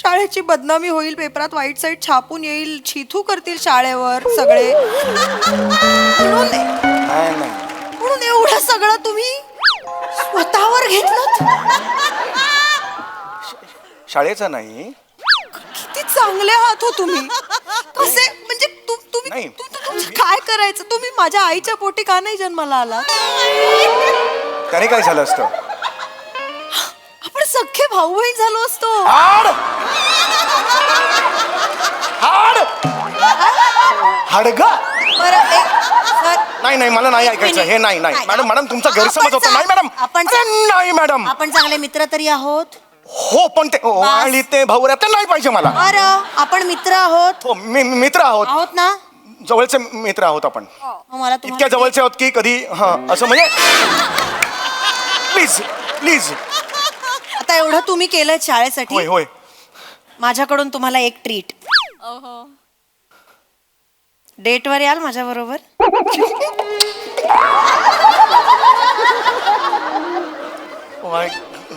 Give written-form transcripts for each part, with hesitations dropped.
शाळेची बदनामी होईल, पेपरात वाईट साईड छापून येईल, छिथू करतील शाळेवर सगळे म्हणून म्हणून एवढं सगळं तुम्ही स्वतःवर घेतलं. शाळेचा नाही. किती चांगले आहात हो तुम्ही. कसे म्हणजे तुम्ही काय करायचं. तुम्ही माझ्या आईच्या पोटी का नाही जन्माला आला. त्याने काय झालं असतं. आपण सख्खे भाऊ बहीण झालो असतो. हाडगा. बरं नाही मला नाही ऐकायचं हे. नाही मॅडम मॅडम तुमचा गैरसमज होता. नाही मॅडम नाही मॅडम आपण चांगले मित्र तरी आहोत. हो पण ते आणि ते भाऊ ते नाही पाहिजे मला. बरं आपण मित्र आहोत. हो मित्र आहोत ना. जवळचे मित्र आहोत आपण. मला इतक्या जवळचे आहोत की कधी असं म्हणजे प्लीज आता एवढं तुम्ही केलंय शाळेसाठी. होय माझ्याकडून तुम्हाला एक ट्रीट. डेटवर याल माझ्या बरोबर.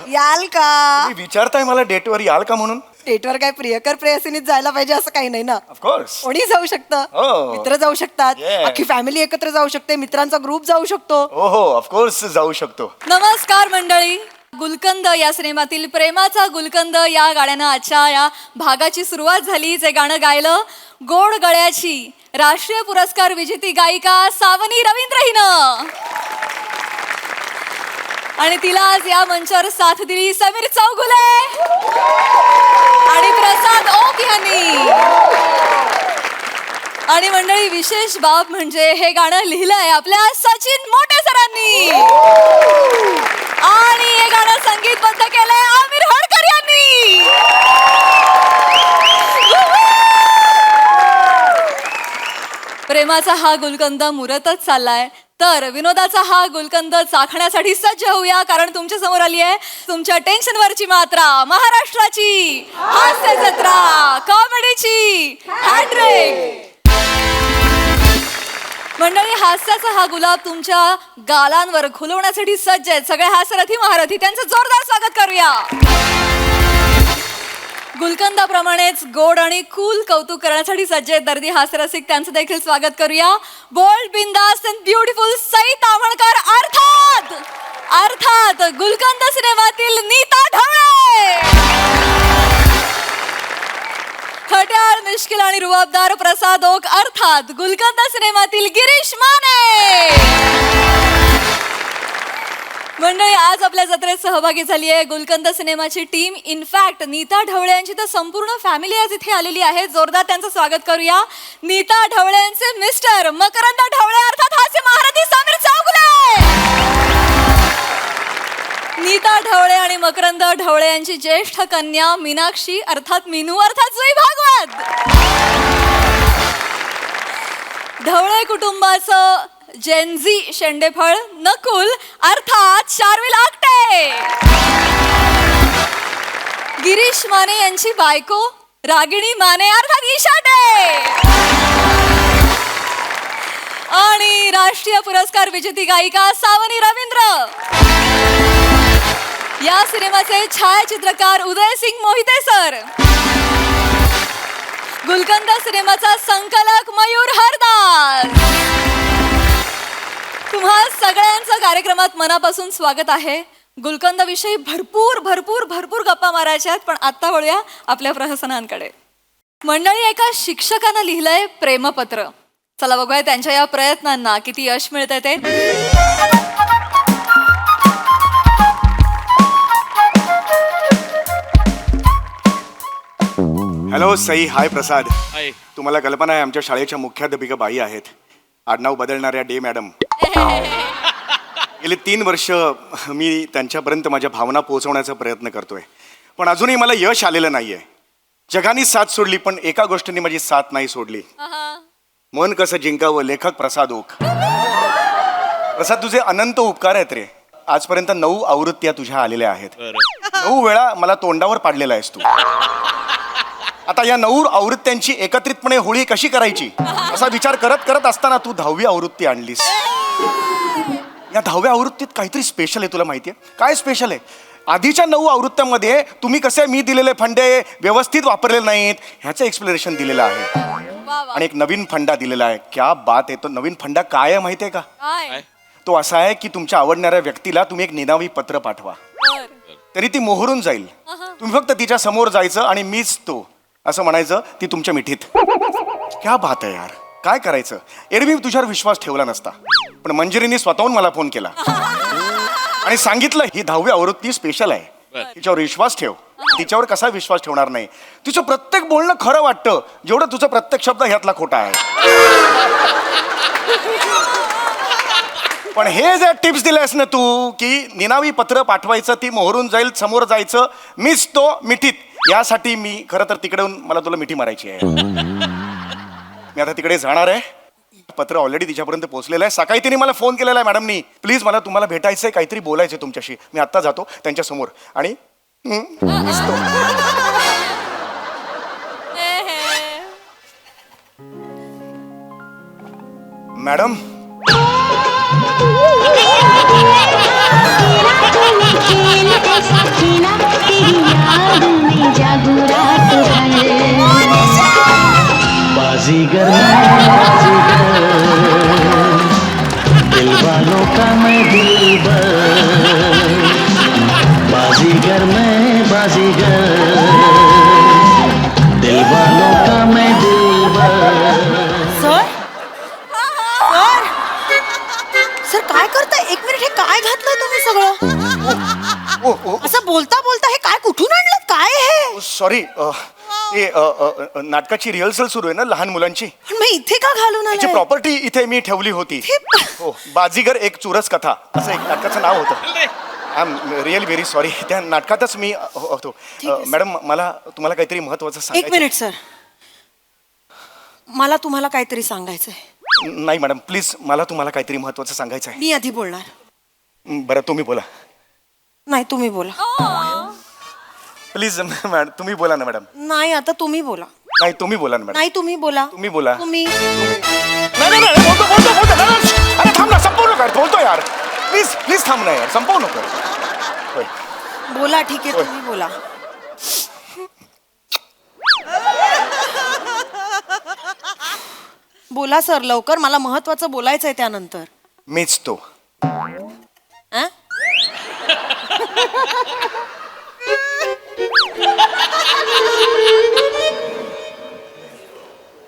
याल का. विचारताय मला डेटवर याल का म्हणून. डेटवर काय प्रियकर प्रेयसीनीच जायला पाहिजे असं काही नाही ना. ऑफकोर्स कोणी जाऊ शकतं. मित्र जाऊ शकतात. अख्खी फॅमिली एकत्र जाऊ शकते. मित्रांचा ग्रुप जाऊ शकतो. हो ऑफकोर्स जाऊ शकतो. नमस्कार मंडळी. गुलकंद या सिनेमातील प्रेमाचा गुलकंद या गाण्यानं आजच्या या भागाची सुरुवात झाली. जे गाणं गायलं गोड गळ्याची राष्ट्रीय पुरस्कार विजेती गायिका सावनी रवींद्र हिनं. आणि तिला आज या मंचावर साथ दिली समीर चौगुले आणि प्रसाद ओक यांनी. आणि मंडळी विशेष बाब म्हणजे हे गाणं लिहिलंय आपल्या सचिन मोटे सरांनी आणि हे गाणं संगीतबद्ध केलंय आमिर हडकर यांनी. प्रेमाचा हा गुलकंद मुरतच चाललाय तर विनोदाचा हा गुलकंद चाखण्यासाठी सज्ज होऊया. कारण तुमच्या समोर आली आहे तुमच्या टेन्शनवरची मात्रा, महाराष्ट्राची हास्य जत्रा, कॉमेडीची हॅट्रिक. मंडळी हास्याचा हा गुलाब तुमच्या गालांवर खुलवण्यासाठी सज्ज आहेत सगळे हास्यरथी महारथी. त्यांचं जोरदार स्वागत करूया. गुलकंदाप्रमाणेच गोड आणि कूल कौतुक करण्यासाठी सज्ज आहेत दर्दी हास्यरसिक. त्यांचं देखील स्वागत करूया. बोल्ड, बिंदास अँड ब्युटिफुल सई तावणकर अर्थात गुलकंद सिनेमातील नीता ढवळे. खट्याळ, मिश्किल आणि रुबाबदार प्रसाद ओक अर्थात गुलकंद सिनेमातील गिरीश माने. मंडळी आज आपल्या जत्रेत सहभागी झाली आहे गुलकंद सिनेमाची टीम. इनफॅक्ट नीता ढवळे यांची तर संपूर्ण फॅमिली आज इथे आलेली आहे. जोरदार त्यांचं स्वागत करूया. नीता ढवळेंचे मिस्टर मकरंद ढवळे अर्थात हास्य महारथी समीर चौगुले. नीता ढवळे आणि मकरंद ढवळे यांची ज्येष्ठ कन्या मीनाक्षी अर्थात मीनू अर्थात जुई भागवत. ढवळे कुटुंबाचं जेनझी शेंडेफळ नकुल अर्थात शार्विल आकटे. गिरीश माने यांची बायको रागिणी माने अर्थात ईशाटे. आणि राष्ट्रीय पुरस्कार विजेती गायिका सावनी रवींद्र. या सिनेमाचे छायाचित्रकार उदय सिंग मोहिते सर. गुलकंद सिनेमाचा संकलक मयूर हरदास. तुम्हा सगळ्यांचं कार्यक्रमात मनापासून स्वागत आहे. गुलकंद विषयी भरपूर भरपूर भरपूर गप्पा मारायच्या आहेत पण आत्ता वळूया आपल्या प्रहसनांकडे. मंडळी एका शिक्षकानं लिहिलंय प्रेमपत्र. चला बघूया त्यांच्या या प्रयत्नांना किती यश मिळतंय ते. हॅलो सई. हाय प्रसाद. हाय. तुम्हाला कल्पना आहे आमच्या शाळेच्या मुख्याध्यापिका बाई आहेत आडनाव बदलणाऱ्या डे मॅडम. गेली 3 वर्ष मी त्यांच्यापर्यंत माझ्या भावना पोहोचवण्याचा प्रयत्न करतोय पण अजूनही मला यश आलेलं नाहीये. जगाने साथ सोडली पण एका गोष्टीने माझी साथ नाही सोडली. मन कसं जिंकावं लेखक प्रसाद ओक. प्रसाद तुझे अनंत उपकार आहेत रे. आजपर्यंत 9 आवृत्त्या तुझ्या आलेल्या आहेत. 9 वेळा मला तोंडावर पाडलेला आहेस तू. आता या 9 आवृत्त्यांची एकत्रितपणे होळी कशी करायची असा विचार करत करत असताना तू 10वी आवृत्ती आणलीस. या 10व्या आवृत्तीत काहीतरी स्पेशल आहे. तुला माहिती आहे काय स्पेशल आहे. आधीच्या 9 आवृत्त्यांमध्ये तुम्ही कसे मी दिलेले फंडे व्यवस्थित वापरलेले नाहीत ह्याचं एक्सप्लेनेशन दिलेलं आहे वा वा. आणि एक नवीन फंडा दिलेला आहे. क्या बात आहे. तो नवीन फंडा काय आहे माहिती आहे का? काय? तो असा आहे की तुमच्या आवडणाऱ्या व्यक्तीला तुम्ही एक निनावी पत्र पाठवा, बर. तरी ती मोहरून जाईल. तुम्ही फक्त तिच्या समोर जायचं आणि मीच तो असं म्हणायचं ती तुमच्या मिठीत. क्या बात आहे यार. काय करायचं. एरवी मी तुझ्यावर विश्वास ठेवला नसता, पण मंजिरीने स्वतःहून मला फोन केला आणि सांगितलं ही 10वी आवृत्ती स्पेशल आहे, तिच्यावर विश्वास ठेव. तिच्यावर कसा विश्वास ठेवणार नाही. तिचं प्रत्येक बोलणं खरं वाटतं जेवढं तुझं प्रत्येक शब्द ह्यातला खोटा आहे. पण हे जे टिप्स दिलेस ना तू की निनावी पत्र पाठवायचं, ती मोहरून जाईल, समोर जायचं, मीच तो मिठीत, यासाठी मी खरं तर तिकडे येऊन मला तुला मिठी मारायची आहे. मी आता तिकडे जाणार आहे. पत्र ऑलरेडी तिच्यापर्यंत पोहोचलेलं आहे. सकाळी तिने मला फोन केलेला आहे मॅडमनी, प्लीज मला तुम्हाला भेटायचंय, काहीतरी बोलायचंय तुमच्याशी. मी आत्ता जातो त्यांच्या समोर आणि मीच तो. हे, हे. मॅडम बाजीगर दिल वालों का मैं दिलबर, बाजीगर मैं बाजीगर, दिल वालों का मैं दिलबर. सर सर सर काय करताय? एक मिनिट, हे काय घातलंय तुम्ही सगळं? ओ ओ असं बोलता बोलता हे काय कुठून आणलं? काय हे? सॉरी. ते नाटकाची रिहर्सल सुरू आहे ना लहान मुलांची. पण मग इथे का घालून त्याची आलाय? प्रॉपर्टी इथे मी ठेवली होती. हो, बाजीगर एक चुरस कथा असं एक नाटकाचं नाव होतं. I am really very sorry. त्या नाटकातच मी होतो. मॅडम मला तुम्हाला काहीतरी महत्वाचं एक सांगायचं. मिनिट सर, मला तुम्हाला काहीतरी सांगायचंय. नाही मॅडम प्लीज, मला तुम्हाला काहीतरी महत्वाचं सांगायचं आहे. मी आधी बोलणार. बरं तुम्ही बोला नाही तुम्ही बोला. प्लीज. मॅडम तुम्ही बोला ना मॅडम. नाही आता तुम्ही बोला. नाही तुम्ही बोला ना मॅडम. नाही तुम्ही बोला. तुम्ही बोला. तुम्ही. नाही नाही नाही बोलतो बोलतो बोलतो. अरे थांब ना, संपवू नका. बोलतो यार. प्लीज प्लीज थांब ना यार, संपवू नको. होय. बोला. ठीक आहे तुम्ही बोला. बोला सर लवकर, मला महत्वाचं बोलायचंय त्यानंतर. मीच तो. अं?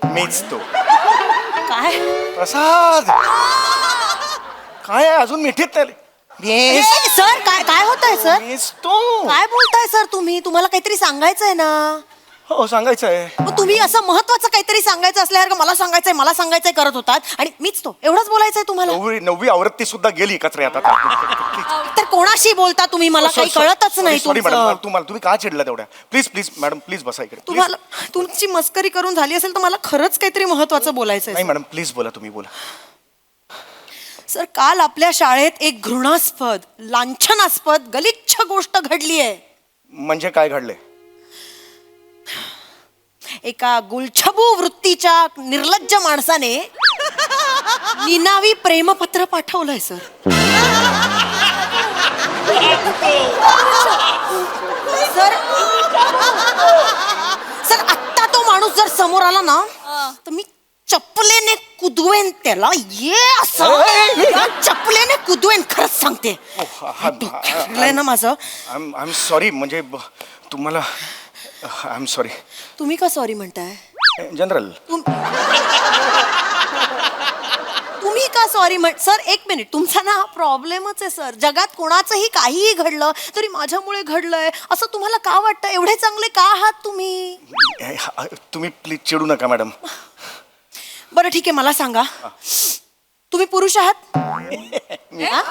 मीच तो. काय? प्रसाद काय आहे अजून मिठीत नाही. ए, सर काय काय होतंय सर? मीच तो. काय बोलताय सर तुम्ही? तुम्हाला काहीतरी सांगायचंय ना? हो सांगायचं आहे. मग तुम्ही असं महत्वाचं काहीतरी सांगायचं असल्यासारखं मला सांगायचंय करत होतात आणि मीच तो एवढंच बोलायचंय तुम्हाला? 9वी आवृत्ती सुद्धा गेली कचऱ्यात आता. तर कोणाशी बोलता तुम्ही? मला काही कळतच नाही सॉरी तुमचं. मॅडम. तुम्ही का चिडला तेवढ्या? प्लीज प्लीज मॅडम प्लीज बसा इकडे. Please. तुम्हाला तुमची मस्करी करून झाली असेल तर मला खरंच काहीतरी महत्वाचं बोलायचंय. नाही मॅडम प्लीज बोला. तुम्ही बोला. सर काल आपल्या शाळेत एक घृणास्पद, लांछनास्पद, गलिच्छ गोष्ट घडली आहे. म्हणजे काय घडलंय? एका गुलछबू वृत्तीच्या निर्लज्ज माणसाने निनावी प्रेमपत्र पाठवलंय सर. सर सर आत्ता तो माणूस जर समोर आला ना तर मी चपलेने कुदवेन त्याला. ये असं चपलेने कुदवेन, खरंच सांगते. ठरलंय ना माझं. I am sorry. म्हणजे तुम्हाला आय एम सॉरी. तुम्ही का सॉरी म्हणताय? जनरल तुम्ही का सॉरी सर एक मिनिट, तुमचा ना प्रॉब्लेमच आहे सर. जगात कोणाचंही काहीही घडलं तरी माझ्यामुळे घडलंय असं तुम्हाला का वाटतं? एवढे चांगले का आहात तुम्ही? तुम्ही प्लीज चिडू नका मॅडम. बरं ठीक आहे, मला सांगा तुम्ही पुरुष आहात? हा?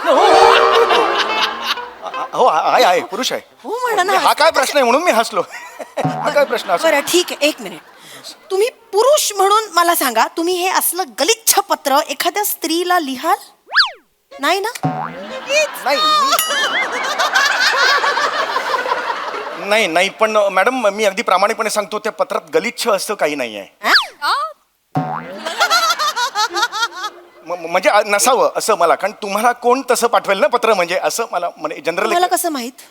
हो आहे पुरुष आहे. हो म्हणा ना. हा काय प्रश्न आहे म्हणून मी हसलो. हा काय प्रश्न असतो? बरं ठीक आहे, एक मिनिट. तुम्ही पुरुष म्हणून मला सांगा, तुम्ही हे असलं गलिच्छ पत्र एखाद्या स्त्रीला लिहाल? नाही ना? नाही नाही पण मॅडम मी अगदी प्रामाणिकपणे सांगतो त्या पत्रात गलिच्छ असं काही नाही आहे. हा? म्हणजे नसावं असं मला, कारण तुम्हाला कोण तसं पाठवेल ना पत्र, म्हणजे असं मला म्हणजे जनरल. मला कसं माहित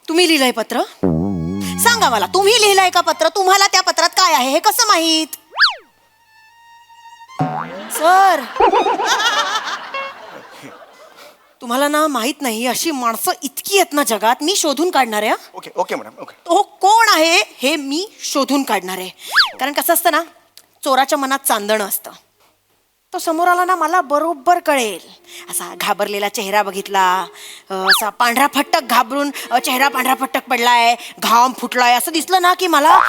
तुम्ही लिहिलंय पत्र? सांगा मला, तुम्ही लिहिलंय का पत्र? तुम्हाला त्या पत्रात काय आहे हे कसं माहित? सर तुम्हाला ना माहित नाही, अशी माणसं इतकी आहेत ना जगात, मी शोधून काढणार आहे. Okay okay madam, okay. तो कोण आहे हे मी शोधून काढणार आहे. कारण कसं असतं ना, चोराच्या मनात चांदणं असतं. तो समोर आला ना, मला बरोबर कळेल. असा घाबरलेला चेहरा बघितला, असा पांढरा फट्टक घाबरून चेहरा पांढरा फट्टक पडलाय, घाम फुटलाय असं दिसलं ना की मला.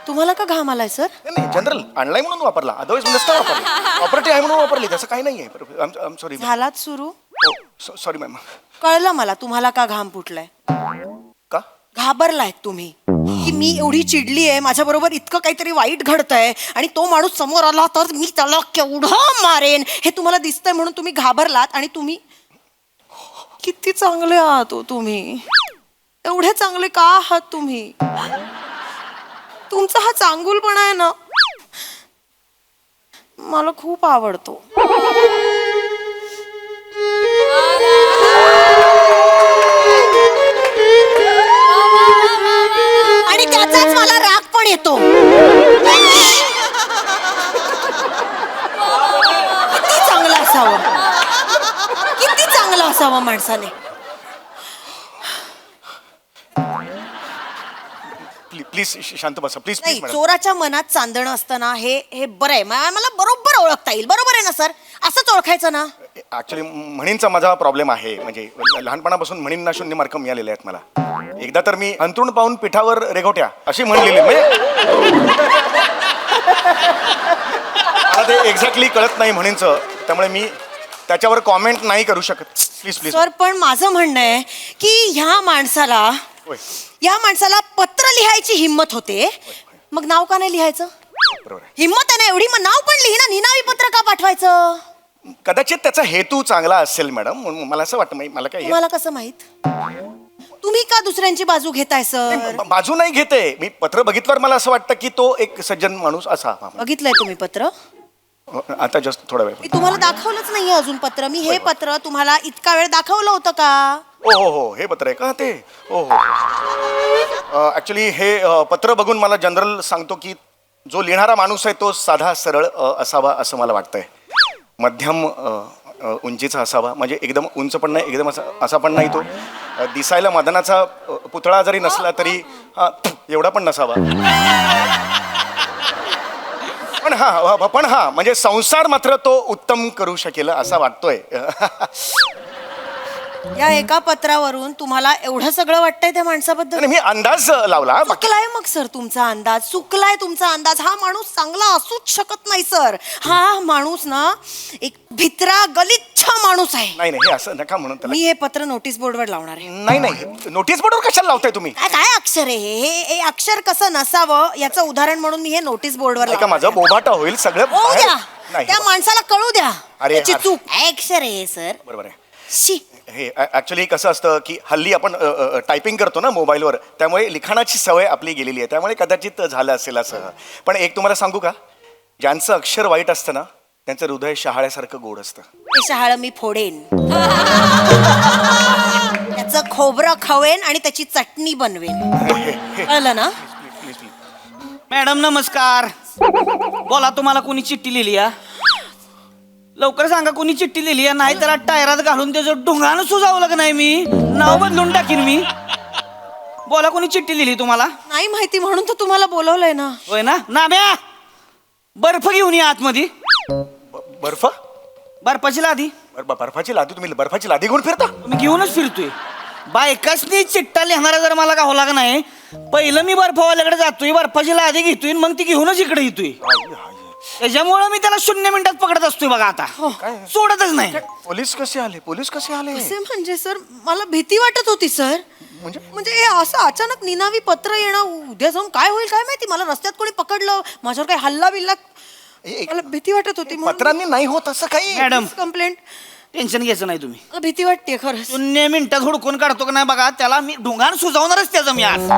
तुम्हाला का घाम आलाय सर? नाही जनरल आणलाय म्हणून वापरला, अदरवाईज नसता वापरला. प्रॉपर्टी आहे म्हणून वापरली, तसं काही नाहीये. सॉरी. झालात सुरू? Sorry ma'am. कळलं मला तुम्हाला का घाम फुटलाय. का घाबरलाय तुम्ही की मी एवढी चिडली आहे, माझ्या बरोबर इतकं काहीतरी वाईट घडतंय आणि तो माणूस समोर आला तर मी त्याला केवढं मारेन हे तुम्हाला दिसतंय म्हणून तुम्ही घाबरलात. आणि तुम्ही किती चांगले आहात हो तुम्ही, एवढे चांगले का आहात तुम्ही? तुमचा हा चांगुलपणा आहे ना, मला खूप आवडतो. आणि त्याचाच मला राग पण येतो. किती चांगलं असावं, किती चांगलं असावं माणसाने. प्लीज शांत बसा, प्लीज नाही, प्लीज मॅडम. चोराच्या मनात चांदणं असतं हे बरं आहे. मला बरोबर ओळखता येईल. बरोबर आहे ना सर? असंच ओळखायचं ना. ऍक्च्युली म्हणींचा माझा प्रॉब्लेम आहे, म्हणजे लहानपणापासून म्हणींना 0 मार्क मिळालेले आहेत मला. एकदा तर मी अंथरूण पाहून पिठावर रेघोट्या अशी म्हणलेली, म्हणजे मला ते एक्झॅक्टली कळत नाही म्हणींचं, त्यामुळे मी त्याच्यावर कॉमेंट नाही करू शकत. Please please. सर पण माझं म्हणणं आहे की ह्या माणसाला पत्र लिहायची हिंमत होते, मग नाव का नाही लिहायचं? बरोबर आहे. हिंमत आहे ना एवढी, मग नाव पण लिही ना. निनावी पत्र का पाठवायचं? कदाचित त्याचा हेतू चांगला असेल मॅडम, म्हणून मला असं वाटतं. मला काय तुम्हाला कसं माहित? तुम्ही का दुसऱ्यांची बाजू घेताय सर? बाजू नाही घेते मी. पत्र बघितल्यावर मला असं वाटतं की तो एक सज्जन माणूस असा. बघितलंय तुम्ही पत्र? आता जस्ट थोडा वेळ. मी तुम्हाला दाखवलंच नाहीये अजून पत्र. मी हे पत्र तुम्हाला इतका वेळ दाखवलं होतं का? हो, हे पत्र आहे का ते? हो. ऍक्च्युली हे पत्र बघून मला जनरल सांगतो की जो लिहिणारा माणूस आहे तो साधा सरळ असावा असं मला वाटतंय. मध्यम उंचीचा असावा, म्हणजे एकदम उंच पण नाही, एकदम असा पण नाही. तो दिसायला मदनाचा पुतळा जरी नसला तरी एवढा पण नसावा. पण हा म्हणजे संसार मात्र तो उत्तम करू शकेल असा वाटतोय. या एका पत्रावरून तुम्हाला एवढं सगळं वाटतंय त्या माणसाबद्दल? आणि मी अंदाज लावला. चुकलाय मग सर तुमचा अंदाज, चुकलाय तुमचा अंदाज. हा माणूस चांगला असूच शकत नाही सर. हा माणूस ना एक भित्रा गलिच्छ माणूस आहे. नाही हे असं नका म्हणून त्याला. मी हे पत्र नोटीस बोर्डवर लावणार आहे. नाही नोटीस बोर्डवर कशाला लावताय तुम्ही? काय अक्षर आहे हे अक्षर कसं नसावं याचं उदाहरण म्हणून मी हे नोटीस बोर्डवर का माझं बोबाटा होईल सगळं होऊ द्या. नाही, त्या माणसाला कळू द्या अरे त्याची यार. चूक. काय अक्षर आहे हे सर? बरोबर आहे. शी. हे ऍक्च्युली कसं असतं की हल्ली आपण टायपिंग करतो ना मोबाईलवर, त्यामुळे लिखाणाची सवय आपली गेलेली आहे, त्यामुळे कदाचित झालं असेल असं. पण एक तुम्हाला सांगू का, ज्यांचं अक्षर वाईट असतं ना त्यांचं हृदय शहाळ्यासारखं गोड असतं. ते शहाळ मी फोडेन, त्याचं खोबरं खवेन आणि त्याची चटणी बनवेन. कळलं ना? मॅडम नमस्कार. बोला, तुम्हाला कोणी चिठ्ठी लिहिली या? लवकर सांगा कोणी चिठ्ठी लिहिली या, नाही तर टायरात घालून त्याचं ढोंगानं सुजावलं का नाही मी नाव बदलून टाकीन मी. बोला, कोणी चिठ्ठी लिहिली तुम्हाला? नाही माहिती म्हणून तर तुम्हाला बोलवलंय ना. होय ना? नाम्या, बर्फ घेऊन या आतमध्ये. बर्फ? बर्फाची लादी. बर्फाची लादी? तुम्ही बर्फाची लादी घेऊन फिरता? तुम्ही घेऊनच फिरतोय. बायकासनी चिठ्ठा लिहिणारा जर मला का होला का नाही, पहिलं मी बर्फवाल्याकडे जातोय, बर्फाची लादी घेतोय, मग ती घेऊनच इकडे येतोय. त्याच्यामुळे मी त्याला 0 मिनिटात पकडत असतोय बघा. आता सोडतच नाही. पोलीस कसे आले? कसे म्हणजे सर, मला भीती वाटत होती सर. म्हणजे हे असं अचानक निनावी पत्र येणं, उद्या जाऊन काय होईल काय माहिती. मला रस्त्यात कोणी पकडलं, माझ्यावर काही हल्ला बिल्ला, मला भीती वाटत होती. पत्रांनी नाही होत असं काही. Madam complaint. टेन्शन घ्यायचं नाही तुम्ही. मला भीती वाटते खरं. 0 मिनिटात हुडकून काढतो का नाही बघा, त्याला मी ढोंगान सुजावणारच त्याचं मी आज.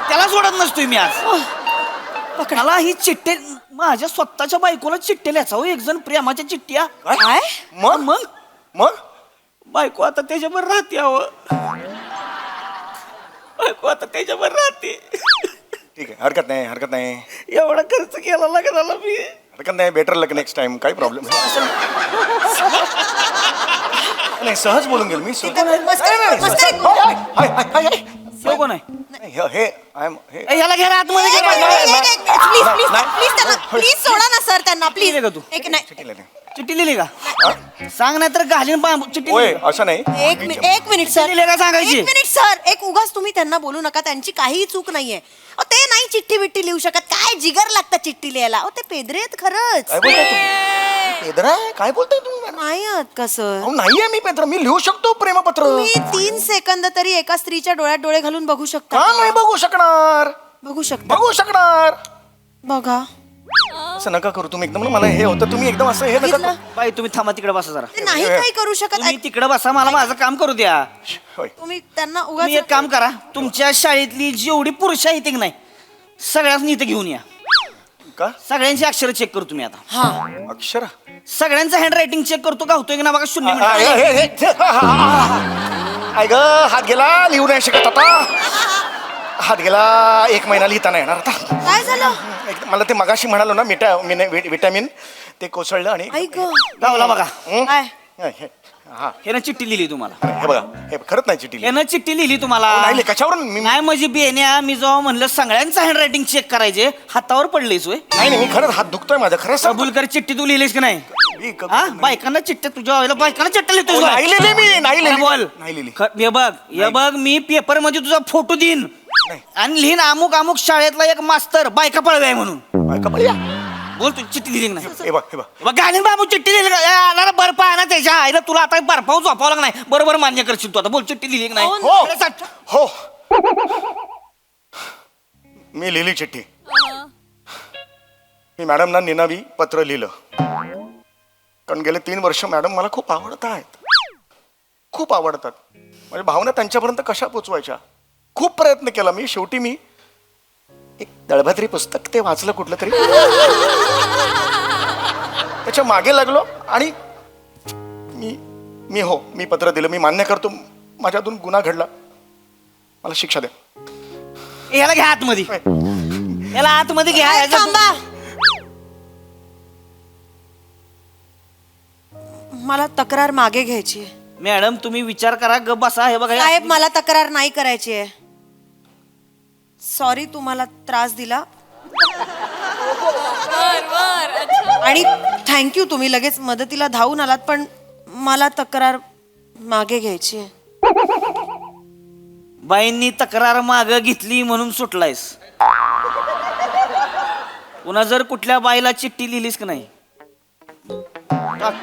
त्याला सोडत नसतोय मी आज. मला ही चिठ्ठी माझ्या स्वतःच्या बायकोला चिठ्ठी लिहायचा हो, एक जण प्रेमाच्या चिठ्ठ्या. काय मग मग बायको आता त्याच्यावर राहते अहो. बायको आता त्याच्यावर राहते. ठीक आहे, हरकत नाही, हरकत नाही, एवढा खर्च केला लागला मी. हरकत नाही. बेटर लक नेक्स्ट टाइम. काही प्रॉब्लेम नाही. सहज बोलून गेलो मी. तो कोण आहे? हे आय एम हे ह्याला घ्या आतमध्ये घे. प्लीज सोडा ना सर त्यांना प्लीज. लिहिली का तू? एक नाही चिठ्ठी लिहिली का? सांग नाही तर घालीन बांबू. चिठ्ठी होय लिहिली. असं नाही. एक मिनिट सर. लिहिली का सांगायची? एक मिनिट सर. एक उगाच तुम्ही त्यांना बोलू नका, त्यांची काहीही चूक नाहीये. अहो, ते नाही चिठ्ठी बिट्टी लिहू शकत. काय जिगर लागतं चिठ्ठी लिहायला. अहो ते पेदरे आहेत खरंच. काय बोलताय तुम्ही? पेद्रा आहे? काय बोलताय तुम्ही? नाही आहात का सर? अहो, नाहीये मी पेद्रा. मी लिहू शकतो प्रेमपत्र. तुम्ही 3 सेकंद तरी एका स्त्रीच्या डोळ्यात डोळे घालून बघू शकता. का नाही बघू शकणार? बघू शकता. बघू शकणार. बघा असं नका करू तुम्ही. एकदम ना मला हे होतं. तुम्ही एकदम असं हे नका बघितलं? करू. बाई तुम्ही थांबा तिकडे बसा जरा. ते नाही काही करू शकत. तुम्ही तिकडे बसा, मला माझं काम करू द्या. होय. तुम्ही त्यांना तुम्ही उगाच एक काम करा, तुमच्या शाळेतली जेवढी पुरुष आहेत की नाही सगळ्यांनी इथं घेऊन या. का सगळ्यांची अक्षर चेक करू तुम्ही आता. हा अक्षर सगळ्यांचं हँड रायटिंग चेक करतो, गावतोय की ना बघा. 0 मिनिट. ऐ ग हात गेला. लिहू नाही शकत आता. हात गेला. 1 महिना लिहिता नाही येणार आता. काय झालं? मला ते मगाशी म्हणालो ना विटॅमिन ते कोसळलं आणि ऐक गावला बघा. काय हा ह्यानं चिठ्ठी लिहिली तुम्हाला. हे बघा हे खरंच नाही चिठी ह्यानं चिठ्ठी लिहिली तुम्हाला. नाही कशावरून मी नाही माझी बेन्या, मी जेव्हा म्हणलं सगळ्यांचं हँड रायटिंग चेक करायचे, हातावर पडलेच होय. नाही मी खरंच हात दुखतोय माझा खरंच सांगतो. कबूल कर, चिठ्ठी तू लिहिलीस की नाही? मी कबूल हा नाही. बायकांना चिठ्ठ्या तुझ्या व्हायला बायकांना चिठ्ठ्या लिहितोस नाही लिहिली मी. नाही लिहिली. बोल. नाही लिहिली. हे बघ मी पेपर मध्ये तुझा फोटो देईन नाही. आणि लिहिन अमुक अमुक शाळेतला एक मास्तर बायका पळवाय म्हणून. बायका पळल्या. बोल तू चिठ्ठी लिहिली की नाही? हे बघ हे बघ बघ घालीन बाबू चिठ्ठी लिहिली का? ए, आला रे बर्फ आहे ना त्याच्या आईला, तुला आता बर्फावर झोपावं लागणार नाही. बरोबर मान्य करशील तू आता. बोल चिठ्ठी लिहिली की नाही? हो. खरं सांग. हो मी लिहिली चिठ्ठी. मी मॅडमना निनावी पत्र लिहिलं. कारण गेले 3 वर्ष मॅडम मला खूप आवडत आहेत. खूप आवडतात. म्हणजे भावना त्यांच्यापर्यंत कशा पोचवायच्या खूप प्रयत्न केला मी. शेवटी मी एक दळभद्री पुस्तक ते वाचलं कुठलं तरी. त्याच्या मागे लागलो आणि मी पत्र दिलं. मी मान्य करतो माझ्यातून गुन्हा घडला. मला शिक्षा द्या. याला घ्या आतमध्ये. याला आतमध्ये घ्या. याच्या- थांबा. मला तक्रार मागे घ्यायची आहे. मॅडम तुम्ही विचार करा, ग बसा. हे बघा साहेब मला तक्रार नाही करायची आहे. सॉरी तुम्हाला त्रास दिला आणि थँक्यू तुम्ही लगेच मदतीला धावून आलात, पण मला तक्रार मागे घ्यायची आहे. बाईंनी तक्रार माग घेतली म्हणून सुटलायस. पुन्हा जर कुठल्या बाईला चिठ्ठी लिहिलीस की नाही चल.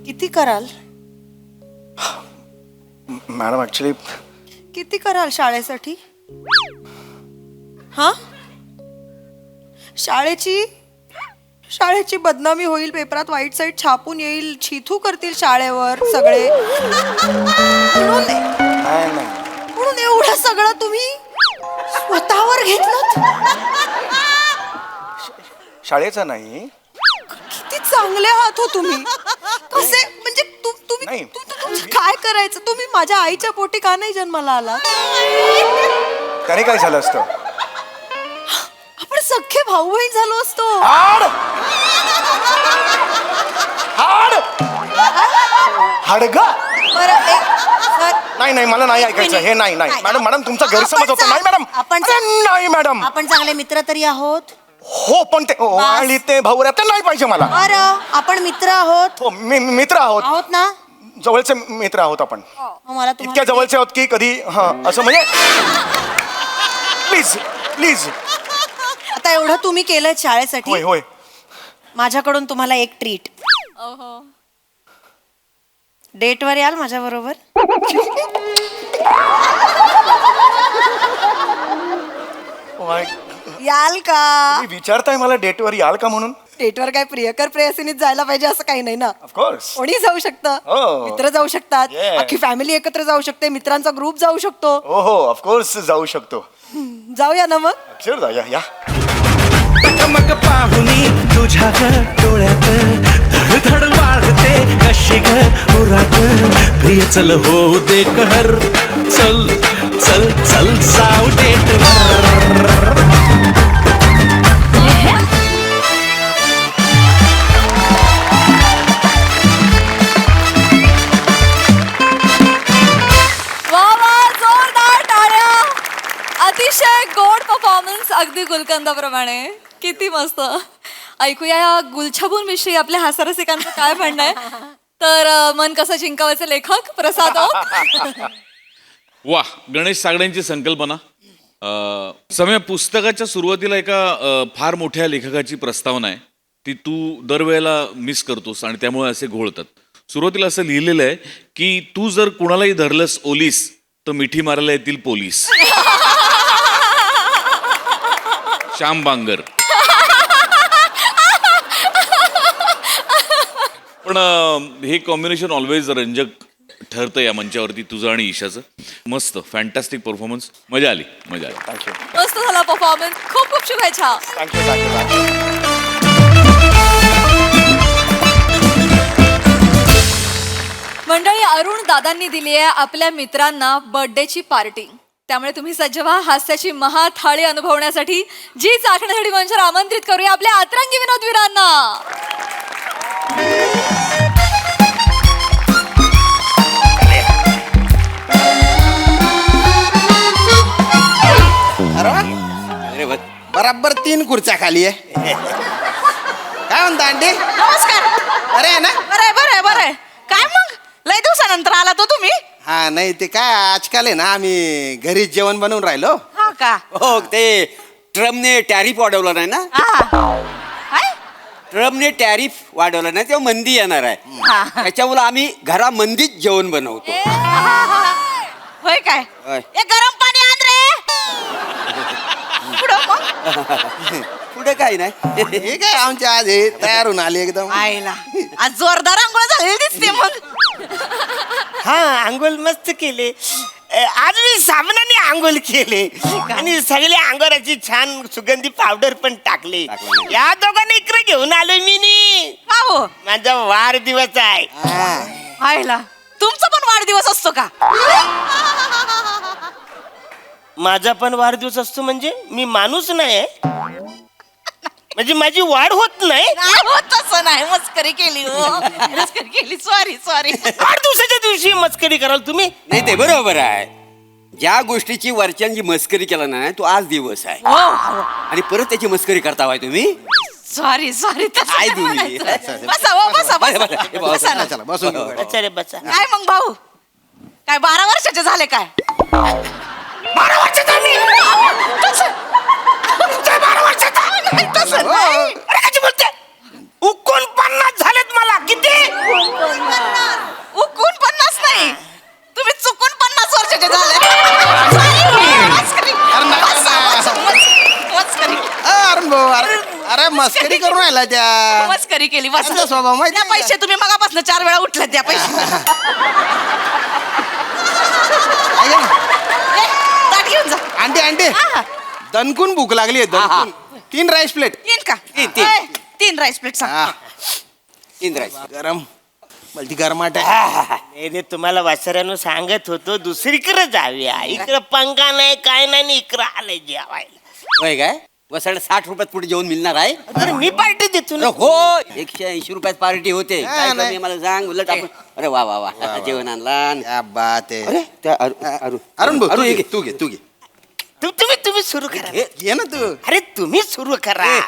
किती कराल? मॅडम ऍक्च्युली किती कराल शाळेसाठी? हा शाळेची बदनामी होईल, पेपरात वाईट साईड छापून येईल, छिथू करतील शाळेवर सगळे. म्हणून एवढं सगळं तुम्ही स्वतःवर घेतलं. शाळेचा नाही. किती चांगले आहात हो तुम्ही. कसे म्हणजे नाही. तुमचं काय करायचं? तुम्ही माझ्या आईच्या पोटी का नाही जन्माला आला? त्याने काय झालं असतं? आपण सख्खे भाऊ बहीण झालो असतो. हाडगा. बरं सर नाही मला नाही ऐकायचं हे. नाही मॅडम तुमचा गैरसमज होता. नाही मॅडम. नाही मॅडम. आपण चांगले मित्र तरी आहोत. हो पण ते आणि ते भाऊ ते नाही पाहिजे मला. बरं आपण मित्र आहोत. हो मित्र आहोत ना? जवळचे मित्र आहोत आपण. मला इतक्या जवळचे आहोत की कधी असं म्हणजे प्लीज आता एवढं तुम्ही केलं शाळेसाठी. होय माझ्याकडून तुम्हाला एक ट्रीट. डेटवर याल माझ्या बरोबर? याल का? तुम्ही विचारताय मला डेटवर याल का म्हणून? डेटवर काय प्रियकर प्रेयसीनीच जायला पाहिजे असं काही नाही ना. ऑफकोर्स. कोणी जाऊ शकतं. हो. मित्र जाऊ शकतात. Yes. अख्खी फॅमिली एकत्र जाऊ शकते. मित्रांचा ग्रुप जाऊ शकतो. हो हो ऑफकोर्स जाऊ शकतो. जाऊया ना मग. अक्षर जाऊया या. मग पाहुनी तुझ्या डोळ्यात धडधड वाढते कशी ग उरात प्रिय चल होऊ दे कहर चल चल चल जाऊ डेटवर. वा वा, जोरदार टाळ्या. अतिशय गोड परफॉर्मन्स, अगदी गुलकंदाप्रमाणे. किती मस्त. ऐकूया या गुलछबून विषयी आपल्या हास्यरसिकांचं काय म्हणणं आहे. तर मन कसं जिंकावायचे लेखक प्रसाद ओक. वा, गणेश सागड्यांची संकल्पना. समय पुस्तकाच्या सुरुवातीला एका फार मोठ्या लेखकाची प्रस्तावना आहे, ती तू दरवेळेला मिस करतोस आणि त्यामुळे असे घोळतात. सुरुवातीला असं लिहिलेलं आहे की तू जर कुणालाही धरलंस ओलीस तर मिठी मारायला येतील पोलीस. श्याम बांगर. पण हे कॉम्बिनेशन ऑलवेज रंजक ठरतं या मंचावरती, तुझं आणि ईशाचं. मस्त, फॅन्टॅस्टिक परफॉर्मन्स. मजा आली, मजा आली. थँक्यू मस्त झाला परफॉर्मन्स. खूप खूप शुभेच्छा. Thank you thank you. मंडळी, अरुण दादांनी दिली आहे आपल्या मित्रांना बर्थडेची पार्टी. त्यामुळे तुम्ही सज्ज व्हा हास्याची महाथाळी अनुभवण्यासाठी. जी चाखण्यासाठी मंचावर आमंत्रित करूया आपल्या अतरंगी विनोदवीरांना. अरे बराबर 3 खुर्च्या खाली आहे. काय म्हणता आंटी? नमस्कार. अरे आहे ना? बरं आहे बरं आहे. काय मग लय दिवसानंतर आला तो तुम्ही? हा नाही ते काय आजकाल आहे ना आम्ही घरीच जेवण बनवून राहिलो. हा का? हो, ते ट्रम्पने टॅरिफ वाढवलं नाही ना. काय? ट्रम्पने टॅरिफ वाढवलं नाही तेव्हा मंदी येणार आहे. हा. त्याच्यामुळे आम्ही घरामंदीच जेवण बनवतो. होय काय? होय. ए गरम पाणी आण रे. पुढं मग पुढे काही नाही. हे काय आमच्या आज हे तयार होऊन आले एकदम. आईला आज जोरदार आंघोळ झालेली दिसते मग. हा आंघोळ मस्त केले. आज मी साबणाने आंघोळ केले आणि सगळ्या अंगाराची छान सुगंधी पावडर पण टाकले. या दोघांना इकडे घेऊन आलोय मी नी. का हो? माझा वाढदिवस आहे. आईला तुमचा पण वाढदिवस असतो का? माझा पण वाढदिवस असतो म्हणजे मी माणूस नाही म्हणजे माझी वाढ होत नाही. नाही होत तसं नाही. मस्करी केली हो. मस्करी केली. सॉरी. वाढदिवसाच्या दिवशी मस्करी कराल तुम्ही? नाही ते बरोबर आहे. ज्या गोष्टीची वरच्यांची मस्करी केला ना तो आज दिवस आहे हो. आणि परत त्याची मस्करी करतावाय तुम्ही. सॉरी. काय तुम्ही? बसा हो, बसा बसा ना. चला बसून घेऊ. अच्छा रे बच्चा. काय मग भाऊ काय 12 वर्षाचे झाले काय? 12 वर्षाचा मी. तुमचा 12 वर्षाचा? नाही, तसं नाही. अरे कशी बोलते? 49 झालेत मला. किती? उकून 50 नाही. तुम्ही चुकून 50 वर्षाचे झाले. मस्करी. मस्करी. अरुण भाऊ अरे मस्करी करून राहिला त्या. मस्करी केली. बस त्यांचा स्वभाव माहिती त्या आहे का? पैसे तुम्ही मगापासून 4 वेळा उठले त्या पैसे. ऐका ना. ताट घेऊन जा. आंटी हा. दणकून भूक लागली आहे दणकून. 3 राईस प्लेट. 3 का? तीन. 3 राईस प्लेट सांग. इंद्राज गरम मल्टी गरमाट आहे. नाही रे तुम्हाला वासऱ्यानं सांगत होतो दुसरीकडे जाऊया. इकडे पंखा नाही काय नाही इकडे आलंय जेवायला. होय काय? वसाड 60 रुपयात पुढे जेवण मिळणार आहे. अरे मी पार्टी देतो अरे ना. हो, 180 रुपयात पार्टी होते. हा, काय नाही. कमी मला सांग. उलट आपण अरे वा वा वा जेवण आणला. क्या बात आहे. अरे त्या अरुण भाऊ अरुण, तू घे. तुम्ही सुरू करा. घे ना तू. अरे तुम्ही सुरू करा.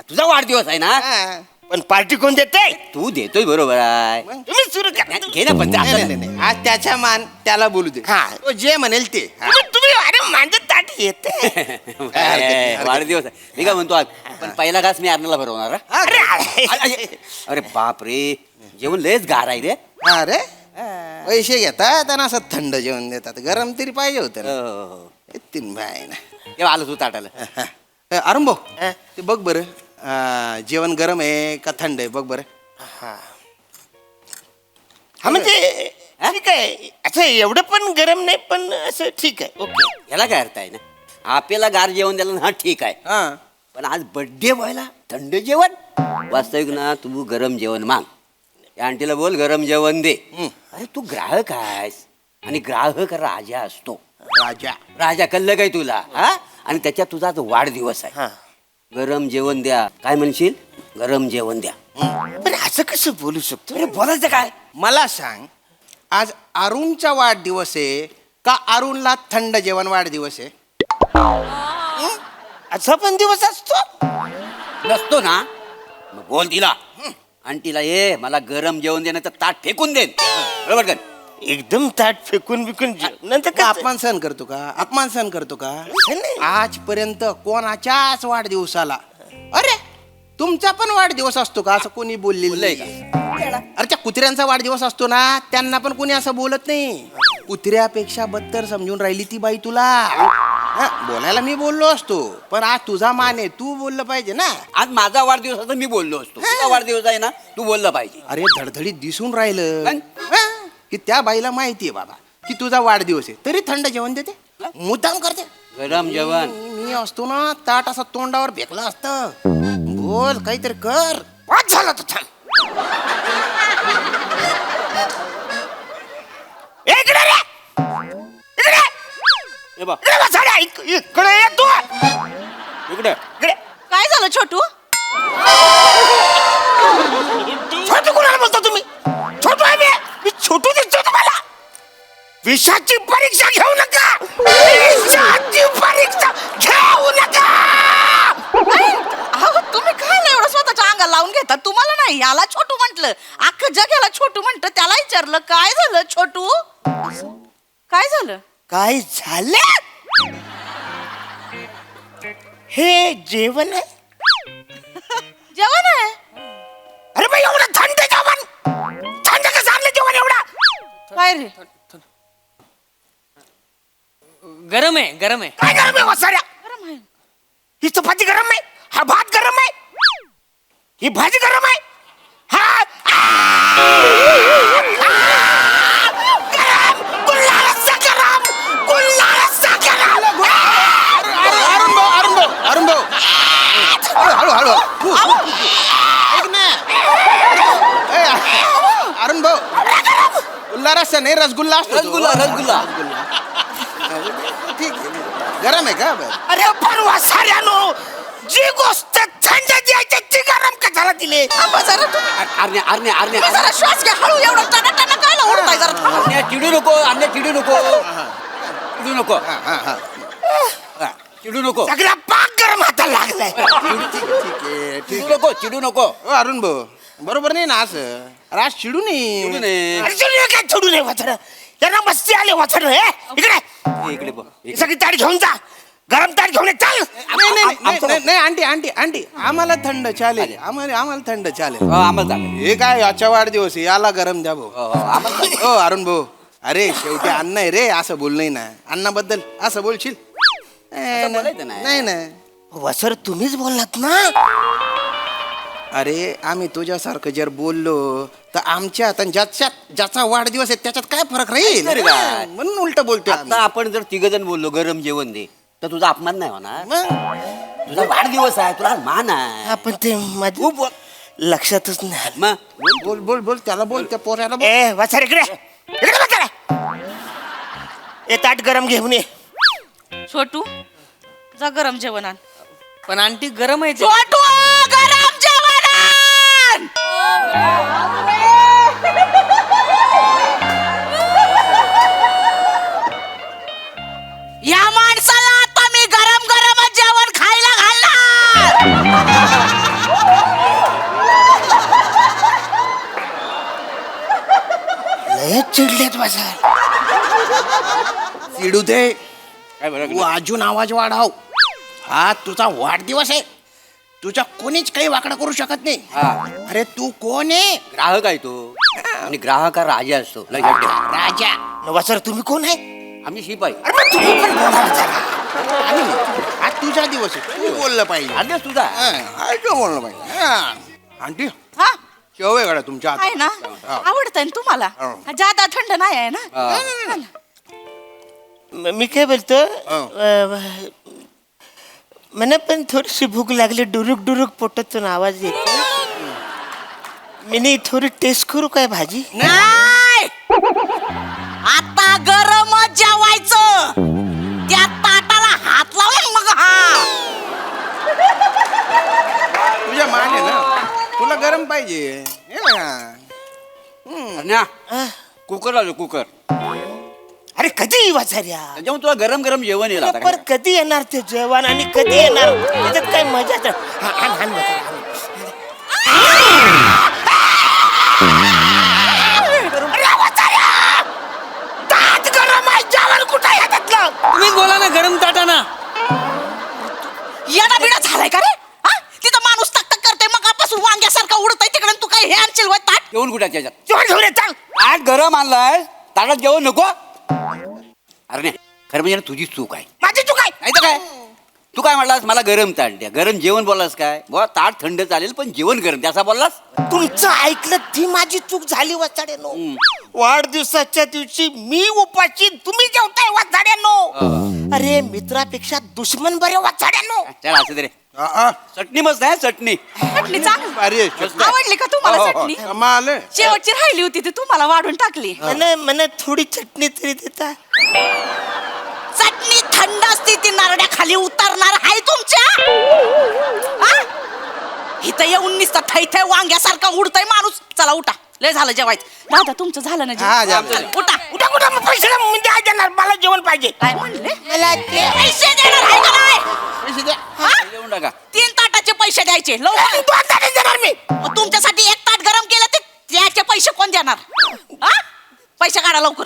तुझा वाढदिवस आहे ना. हा. पण पार्टी कोण देते? तू देतोय बरोबर आहे. तुम्ही सुरू करा. घे ना पण ते नाही, आता- नाही, नाही. आज त्याच्या मान त्याला बोलू दे. हा. तो जे म्हणेल ते. हा. तुम्ही अरे माझं ताट येते. वाढदिवस आहे. मी काय म्हणतो आज पण पहिला घास मी अर्नाला भरवणार हा? अरे अरे बाप रे, जेवण लयच गार आहे रे. अरे पैसे घेतात आणि असं थंड जेवण देतात. गरम तरी पाहिजे होतं ना. हो. तीन भाई ना. तेव्हा आलो तू ताटाला. अरुण भाऊ ते बघ बरं जेवण गरम आहे का थंड आहे बघ बरं. हा म्हणजे ठीक आहे असं एवढं पण गरम नाही पण असं ठीक आहे ओके. याला काय अर्थ आहे ना, आपल्याला गार जेवण द्यायला ना ठीक आहे, हा पण आज बर्थडे व्हायला थंड जेवण. वास्तविक ना तू गरम जेवण माग, या आंटीला बोल गरम जेवण दे. अरे तू ग्राहक आहेस आणि ग्राहक राजा असतो. राजा कळलं काय तुला? हा आणि त्याच्यात तुझा आज वाढदिवस आहे. गरम जेवण द्या. काय म्हणशील? गरम जेवण द्या. पण असं कसं बोलू शकतो? अरे बोलायचं काय? मला सांग आज अरुणचा वाढदिवस आहे का अरुणला थंड जेवण वाढदिवस आहे? असा पण दिवस असतो? नसतो ना, मग बोल तिला. आंटीला ये मला गरम जेवण देणं तर ताट फेकून देन. बरोबर का? एकदम ताट फेकून बिकून नंतर का अपमान सहन करतो का? अपमान सहन करतो का? आजपर्यंत कोणाच्याच वाढदिवसाला अरे तुमचा पण वाढदिवस असतो का असं कोणी बोललेलं बोललंय नाही. अरे त्या कुत्र्यांचा वाढदिवस असतो ना, त्यांना पण कोणी असं बोलत नाही. कुत्र्यापेक्षा बद्तर समजून राहिली ती बाई तुला. बोलायला मी बोललो असतो पण आज तुझा मान आहे, तू बोललं पाहिजे ना. आज माझा वाढदिवस असता मी बोललो असतो. तुझा वाढदिवस आहे ना, तू बोललं पाहिजे. अरे धडधडीत दिसून राहिलं की त्या बाईला माहितीये बाबा की तुझा वाढदिवस आहे, तरी थंड जेवण देते, मुद्दाम करते. गरम जेवण. मी असतो ना ताट असं तोंडावर फेकलं असतं. बोल काहीतरी कर. पाच झाला तो थांब. इकडे रे इकडे हे बघ इकडे बसाड्या, इकडे ये तू. इकडे. इकडे काय झालं छोटू? छोटू कोणाला बोलतो तुम्ही? छोटू आहे मी छोटू दिसतो तुम्हाला? विषाची परीक्षा घेऊ नका. विषाची परीक्षा घेऊ नका. अहो तुम्ही काय नाही एवढं स्वतःच्या अंगाला लावून घेता? तुम्हाला नाही, याला छोटू म्हटलं, अख्खं जग याला छोटू म्हणतं. त्याला विचारलं काय झालं छोटू? काय झालं? काय झालं? हे जेवण आहे? जेवण आहे? अरे बाई एवढं थंड जेवण, थंड कसं आणलं जेवण एवढा? काय रे? गरम आहे गरम आहे. काय गरम आहे वसाड्या? गरम आहे. ही चपाती गरम आहे, हा भात गरम आहे, ही भाजी गरम आहे, हा गरम, गुल्लारसा गरम, गुल्लारसा गरम. अरुण भाऊ हळू हळू ऐक ना. अरुण भाऊ गुल्ला रस्सा नाही रसगुल्ला असतो तो. रसगुल्ला रसगुल्ला. ठीक आहे. गरम आहे का? बरं. अरे पण वसाड्यानो, जी गोष्ट थंड द्यायची ती गरम कशाला दिली? जरा तुम्ही आरण्या आरण्या आरण्या जरा श्वास घ्या हळू. एवढं टना काय ओढताय जरा थांबा. आरण्या चिडू नको. आरण्या चिडू नको. चिडू नको. चिडू नको. सगळा पाक गरम हाताला लागलाय. चिडू नको. चिडू नको. अरुण भाऊ बरोबर नाही ना असं. राज चिडू चिडू नये. नये. अरे चिडू काय चिडू नये वाचड. त्यांना मस्ती आले वाचड. हे इकडे इकडे बघ. ही सगळी ताट घेऊन जा. गरम ताट घेऊन ये. चल. नाही आंटी आंटी आंटी आम्हाला थंड चालेल. आम्हाला थंड चालेल. आम्हाला चालेल. हे काय याच्या वाढदिवस आहे, याला गरम द्या भाऊ. आम्हाला चालेल. हो अरुण भाऊ अरे शेवटी अन्न आहे रे, असं बोल नाही ना. अन्नाबद्दल असं बोलशील? बोलायचं नाही. नाही ना. वसर तुम्हीच बोललात ना. अरे आम्ही तुझ्यासारखं जर बोललो तर आमच्यात आणि ज्याचा वाढदिवस आहे त्याच्यात काय फरक राहील? नाही रे काय. म्हणून उलट बोलतोय आता आपण जर तिघजण बोललो गरम जेवण दे, तर तुझा अपमान नाही होणार. मग तुझा वाढदिवस आहे, तुला मान आहे. आपण ते माझ्या खूप लक्षातच नाही. मग बोल बोल बोल त्याला बोल, त्या पोऱ्याला बोल. ए वाचर इकडे इकडे वाचर. ए ताट गरम घेऊन ये. छोटू जा गरम जेवण आण. पण आंटी गरम आहे ते. छोटू गरम जेवण आण. या माणसाला आता मी गरम गरम जेवण खायला घालणार. लय चिडलेत वाचर. चिडू दे. काय बरं तू अजून आवाज वाढव. हा तुझा वाढदिवस आहे, तुझ्या कोणीच काही वाकडं करू शकत नाही. अरे तू कोण आहे? ग्राहक आहे तो आणि ग्राहक हा राजा असतो. लक्षात ठेव. राजा वाचर तुम्ही कोण आहे? आम्ही शिपाई. अरे मग तुम्ही पण बोला ना जरा. आज तुझा दिवस आहे, तू बोललं पाहिजे. आदेश तुझा. ऐकलं बोललं पाहिजे. हा. आंटी हा शेव आहे का तुमच्या हातात? आहे ना हा. आवडतंय ना तुम्हाला हो. जादा थंड नाही आहे ना हा. मी काय बोलतो मला पण थोडीशी भूक लागली. डुरुक डुरुक पोटातून आवाज येतो. मी थोडी टेस्ट करू काय भाजी? नाही आता गरम जेवायचं त्या ताटाला हात लावून मग हा तुझ्या मान आहे ना, तुला गरम पाहिजे. हे ना. अन्या, कुकर आलो कुकर. अरे कधी वाचार्या त्याच्यामुळे तुला गरम गरम जेवण येईल आता. पर कधी येणार ते जेवण आणि कधी येणार त्याच्यात काय मजा तर. हाण, हाण, वाचार्या, हाण. अरे वाचार्या! दात गरम आहे, जेवण कुठं आहे त्यातलं? तुम्ही बोला ना गरम ताटाना. येडा बिडा झालाय का रे हा? तिथं माणूस तक तक करतोय मग पासून वांग्यासारखा उडतोय तिकडे आणि तू काय हे आणशील वय ताट जेवण कुठे त्याच्यात? जेवण घेऊन ये, चल. ताट गरम आणलाय, ताटात जेवण नको. अरे नाही, खरं म्हणजे ना तुझी चूक आहे. माझी चूक आहे. नाही तर काय, तू काय म्हणलास मला गरम ताट द्या, गरम जेवण बोललास काय? बुवा ताट थंड चालेल पण जेवण गरम द्या असं बोललास. तुमचं ऐकलं ती माझी चूक झाली वाचाड्यानो. वाढदिवसाच्या दिवशी मी उपाशी, तुम्ही जेवताय वाचाड्यानो. अरे मित्रापेक्षा दुश्मन बरे वाचाड्यानो. चल असं दे. चटणी मस्त आहे चटणी. चटणी चांगली अरे आवडली का तुम्हाला चटणी कमाल आहे. शेवटची राहिली होती ती तुम्हाला वाढून टाकली मला थोडी चटणी तरी देता. चटणी थंड असते ती नारड्या खाली उतरणार आहे तुमच्या हा? इथं येऊन नुसतं थै थै वांग्यासारखा उडतय माणूस. चला उठा, लय झालं जेवायचं. दादा तुमचं झालं ना हा, जेवण? झालं. चला, उठा उठा कुठा पैसे मी द्या देणार, मला जेवण पाहिजे. काय म्हणले मला ते पैसे देणार आहे का नाही पैसे द्या. हा? जेवण टाका. 3 ताटाचे पैसे द्यायचे लवकर. दोन ताटे देणार मी. मग तुमच्यासाठी 1 ताट गरम केलं ते त्याचे पैसे कोण देणार हा? पैसे काढा लवकर.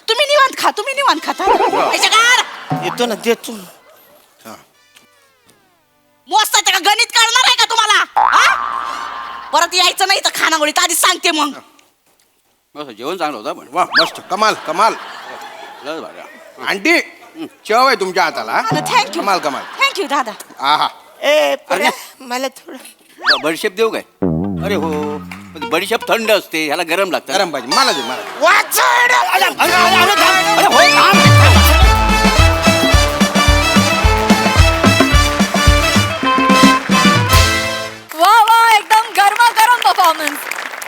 तुम्ही निवांत खा, तुम्ही निवांत खाता. पैसे काढ. येतो ना देतो. मोजताय का गणित काढणार आहे का तुम्हाला हा? परत यायचं नाही तर खानावळीत आधीच सांगते मग. मस्त जेवण चांगलं होतं पण. वा मस्त कमाल कमाल. लय भारी आहे. आंटी शेव आहे तुमच्या हाताला. थँक्यू कमाल कमाल. थँक्यू दादा. आहा ए पर्या, मला थोडं बडीशेप देऊ काय? अरे हो, पण बडीशेप थंड असते, ह्याला गरम लागतं. गरम पाहिजे. मला दे मला दे. वाचड. अरे होय, थांब. वा वा एकदम गरमागरम परफॉर्मन्स.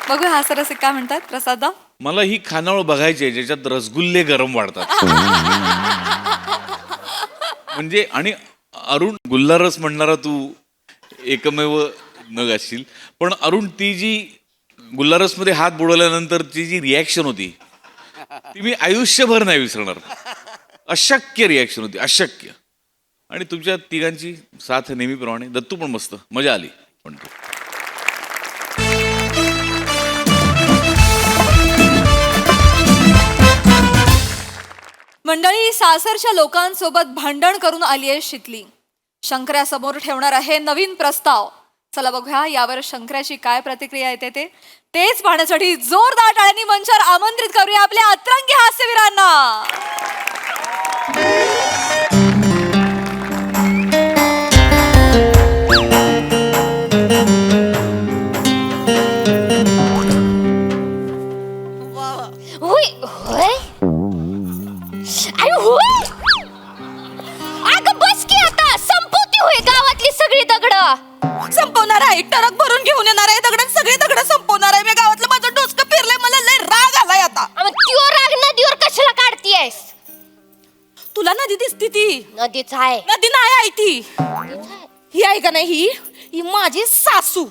बघू हा सरस काय म्हणतात प्रसादा. मला ही खानावळ बघायची आहे ज्याच्यात रसगुल्ले गरम वाढतात. म्हणजे आणि अरुण गुल्लारस म्हणणारा तू एकमेव नग असशील, पण अरुण ती जी गुल्लारसमध्ये हात बुडवल्यानंतरची जी रिॲक्शन होती ती मी आयुष्यभर नाही विसरणार. अशक्य रिॲक्शन होती, अशक्य. आणि तुमच्या तिघांची साथ नेहमीप्रमाणे. दत्तू पण मस्त, मजा आली. पण मंडळी सासरच्या लोकांसोबत भांडण करून आली आहे शितली. शंकरासमोर ठेवणार आहे नवीन प्रस्ताव. चला बघूया यावर शंकराची काय प्रतिक्रिया येते तेच पाहण्यासाठी जोरदार टाळ्यांनी मंचावर आमंत्रित करूया आपल्या अतरंगी हास्यवीरांना. होय होय अरे होय अगं बस की आता. संपवते होय गावातली सगळी दगड. संपवणार आहे, ट्रक भरून घेऊन येणार आहे दगड, सगळे दगड संपवणार आहे. मी गावातलं माझं डोसकं फिरलंय, मला लय राग आलाय आता. त्यो राग नदीवर कशाला काढतीयस? तुला नदी दिसती ती? नदीच आहे. नदी नाही आहे ती. ही आहे का नाही, ही माझी सासू,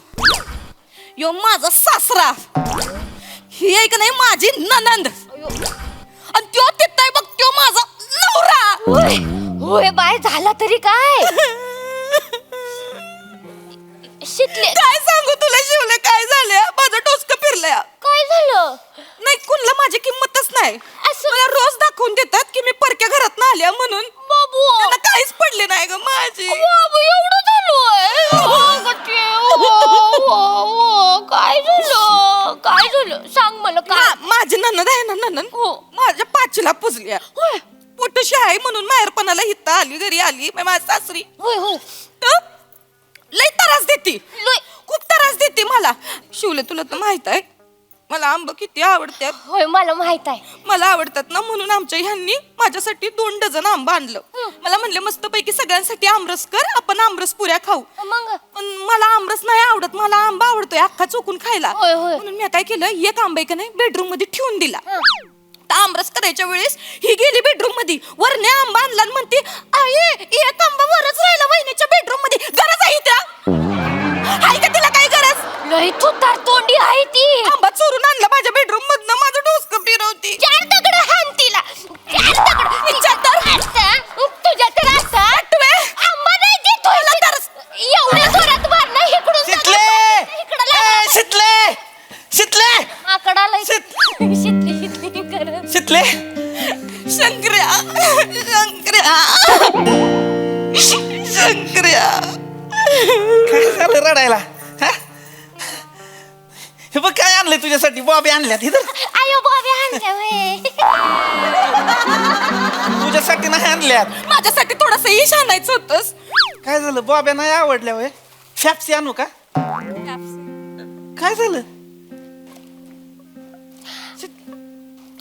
यो माझा सासरा, ही आहे का नाही माझी ननंद, आणि त्यो तिथं बघ त्यो माझा नवरा. होय होय बाय झाला तरी काय? शिकले काय सांगू तुला शिवले, काय झालंय माझं डोसकं फिरलंय. काय झालं? नाही कुणला माझी किंमतच नाही. असं मला रोज दाखवून देतात की मी परक्या घरात ना आल्या म्हणून. बाबू त्यांना काहीच पडले नाही ग माझी. बाबू एवढं झालं? काय झालं? काय झालं सांग मला. काय माझी ननद आहे ना, ननद हो माझ्या पाचीला पुजल्या. पोट पुटशी आहे म्हणून माहेरपणाला हिता आली, घरी आली माझी सासरी. होय होय तर लय त्रास देते, लय. खूप त्रास देते मला. शिवले तुला तर माहित आहे मला आंबा किती आवडतात. होय मला माहित आहे. मला आवडतात ना म्हणून आमच्या ह्यांनी माझ्यासाठी 2 डझन आंबा आणलं. मला म्हणले मस्तपैकी सगळ्यांसाठी आमरस कर, आपण आमरस पुऱ्या खाऊ. मग पण मला आमरस नाही आवडत, मला आंबा आवडतोय अख्खा चोकून खायला. होय, होय. म्हणून मी काय केलं, एक आंबा का नाही बेडरूम मध्ये ठेवून दिला. तर आमरस करायच्या वेळेस ही गेली बेडरूम मध्ये, वरने आंबा आणला आणि म्हणते आई एक आंबा वरच राहिला वहिनीच्या बेडरूम मध्ये, गरज आहे त्या? आहे का तिला काय गरज? लय तू तर तोंडी आहे ती. आंबा चोरून आणला माझ्या बेडरूम मधनं, माझं डोसकं फिरवती. 4 दगड हाण तिला. 4 दगड. तुझ्या तर असं आंबा नाही देतोय तर एवढ्या जोरात मारणार इकडून शितले आकडाला शितली करत. शितले शंकर्या शंकर्या शंकर्या काय झालं रडायला? हा? हे बघ काय आणलंय तुझ्यासाठी, बॉबी आणल्यात इथं. आयो बाबा आणल्या व्हय. तुझ्यासाठी नाही आणल्यात. माझ्यासाठी थोडस ईश आणायचं होतंस. काय झालं, बॉब्या नाही आवडल्या होय? फॅप्सी आणू का? काय झालं?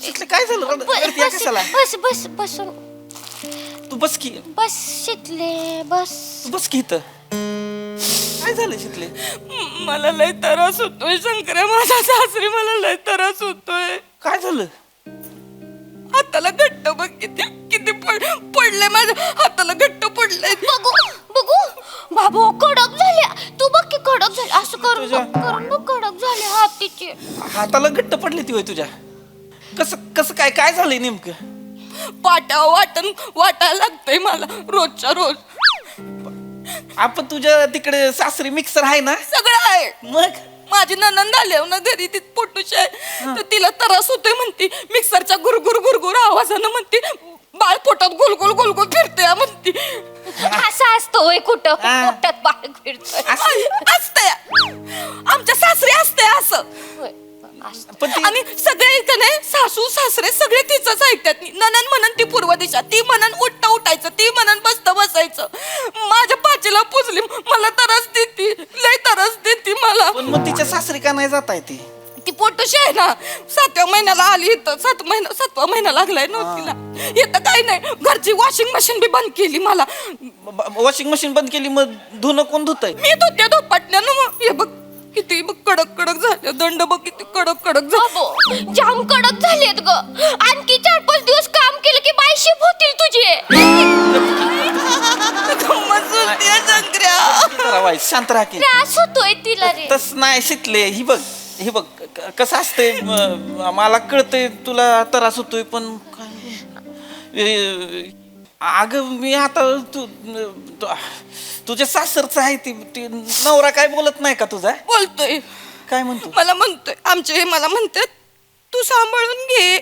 शितले काय झालं, रडती आहे कशाला? बस बस बसून तू बस की, बस शितले बस. तू बस की इथं. काय झालं शितले? मला लय त्रास होतोय शंकर्या, माझ्या सासरी मला लय त्रास होतोय. काय झालं? हाताला घट्ट बघ, किती किती पडले माझ्या हाताला, घट्ट पडले. बघू बघू बाबू कडक झाल्या. तू बघ की कडक झाली. असं करून करून बघ कडक झाले हात तिचे. हाताला घट्ट पडली ती होय तुझ्या? कसं कसं काय काय झालंय नेमकं? वाटायला लागतंय मला रोजच्या रोज. आपण तुझ्या तिकडे सासरी मिक्सर आहे ना? सगळं आहे. मग माझी ननंद आली ना घरी, ती पोटूची आहे, तर तिला त्रास होतोय म्हणती. मिक्सरच्या गुरगुर गुरगुर आवाजानं म्हणती बाळ पोटात गोल गोल गोल गोल फिरते म्हणती. असं असतं होय कुठं पोटात बाळ फिरतोय. असतंय आमच्या सासरी असतंय असं. होय, पण ती आणि सगळे इथं नाही, सासू सासरे सगळे तिचंच ऐकतात. ननन म्हणन ती पूर्व दिशा, ती म्हणन उठायचं, ती म्हणन बसायचं. माझ्या पाचीला पुजली, मला त्रास देती, लय त्रास देती मला. पण मग तिच्या सासरी का नाही जात आहे ती? ती पोटोशी आहे ना, 7व्या महिन्याला आली इथं. 7वा महिना लागलाय ना तिला. इथं काही नाही, घरची वॉशिंग मशीन बी बंद केली मला. वॉशिंग मशीन बंद केली, मग धुणं कोण धुतय? मी धुते धोपाटण्यानं. मग हे बघ किती बघ कडक कडक झाले, दंड बघ किती कडक कडक झाले. बाबू जाम कडक झालेत ग. आणखी 4-5 दिवस काम केलं की बाई शिप होतील तुझे. गंमत सुनतीये शंकर्या. जरा वाईट शांत राहा की. त्रास होतोय तिला रे. तस नाही शिकले. ही बघ कसं असतंय, मला कळतंय तुला त्रास होतोय, पण अगं मी आता तुझ्या सासरचं आहे ती नवरा काय बोलत नाही का तुझा? बोलतोय. काय म्हणतो? मला म्हणतोय, आमचे हे मला म्हणतात तू सांभाळून घे.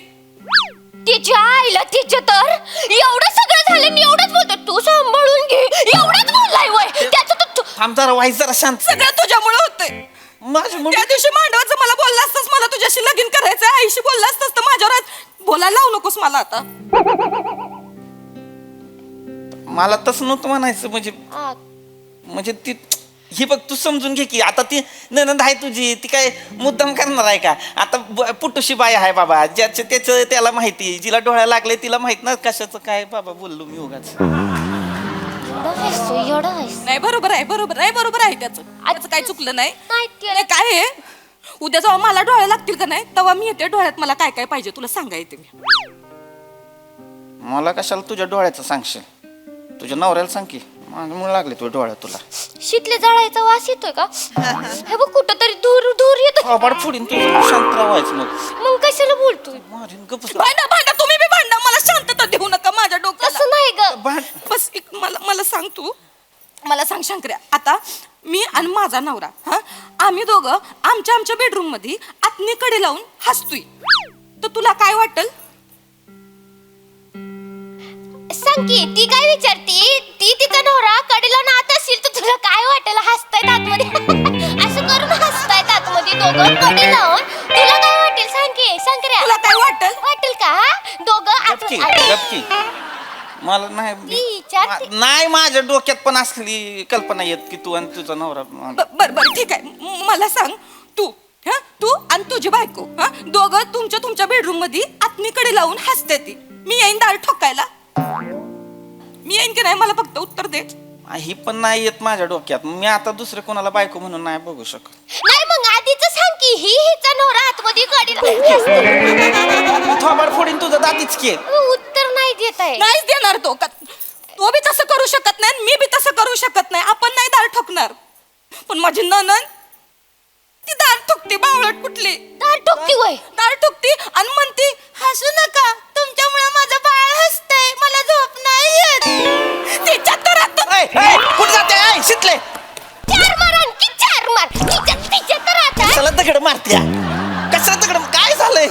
तिच्या आईला तिच्या तर एवढं सगळं झालं आणि एवढंच बोलतो तू सांभाळून घे. एवढंच बोललाय वय त्याचं तर थांब जरा वाईट, जरा शांत. सगळं तुझ्यामुळे होतंय. त्या दिवशी मांडवाचं मला बोलला असतास, मला तुझ्याशी लगीन करायचंय, आईशी बोलला असतास, तर माझ्यावर आज बोलायला लावू नकोस मला आता. मला तसं नव्हतं म्हणायचं, म्हणजे ती ही बघ तू समजून घे की आता ती ननंद आहे तुझी, ती काय मुद्दाम करणार आहे का? आता पुटुशी बाई आहे बाबा, ज्याचं त्याचं त्याला माहिती, जिला डोळ्या लागले तिला माहित ना कशाचं काय. बाबा बोललो मी उगाच. नाही बरोबर आहे, बरोबर आहे, बरोबर आहे. त्याचं काय चुकलं नाही. काय आहे, उद्या जेव्हा मला डोळे लागतील का नाही, तेव्हा मी येते डोळ्यात मला काय काय पाहिजे तुला सांगा येते मी. मला कशाला तुझ्या डोळ्याचं सांगशील, तुझ्या नवऱ्याला सांग की म्हणून लागले तुझ्या डोळ्यात तुला. शीतले जळायचा वास येतोय का? हे बघ कुठं तरी दूर दूर येतो. थोबाड फोडीन तुझं, शांत राहायचं. मग कशाला बोलतोय? भांडा तुम्ही बी भांडा, मला शांतता देऊ नका माझ्या डोक्याला. असं नाही ग. बस मला सांग, तू मला सांग शंकर्या, आता मी आणि माझा नवरा आम्ही दोघं आमच्या बेडरूम मध्ये आतनीकडे लावून हसतोय, तर तुला काय वाटल? सांग की, ती काय विचारती? ती तिचा नवरा कडेला नात असेल तर तुला काय वाटेल? हसतायत आतमध्ये. असं करून हसतायत आतमध्ये दोघं कडे लावून. तुला काय वाटेल सांग की शंकर्या? तुला काय वाटेल? वाटेल का दोघं गपकी. मला नाही विचारते. नाही माझ्या डोक्यात पण असली कल्पना येत की तू आणि तुझा नवरा बर बर ठीक आहे मला सांग तू हा तू आणि तुझी बायको हा दोघं तुमच्या बेडरूम मध्ये आत्मीकडे लावून हसते ती मी येईन दार ठोकायला मी येईन की नाही मला फक्त उत्तर दे ही पण नाही येत माझ्या डोक्यात मी आता दुसरे कोणाला बायको म्हणून नाही बघू शकत नाही मग आधीच सांग की हिचा नवरा आतमध्ये गाडीला थोबाड फोडीन तुझं दातीच की उत्तर नाही देत आहे. नाहीच देणार तो तो बी तसं करू शकत नाही आणि मी बी तसं करू शकत नाही आपण नाही दार ठोकणार पण माझी नणंद ती दार ठोकते बावळट कुठली दार ठोकती वय दार ठोकती आणि म्हणती हसू नका तुमच्यामुळे माझं बाळ हसतंय मला झोप नाही येत तिच्या तर कुठे जाते शितले चार मार आणखी चार मार तिच्या तर आता कशाला दगड मारत्या कशाला दगड काय झालंय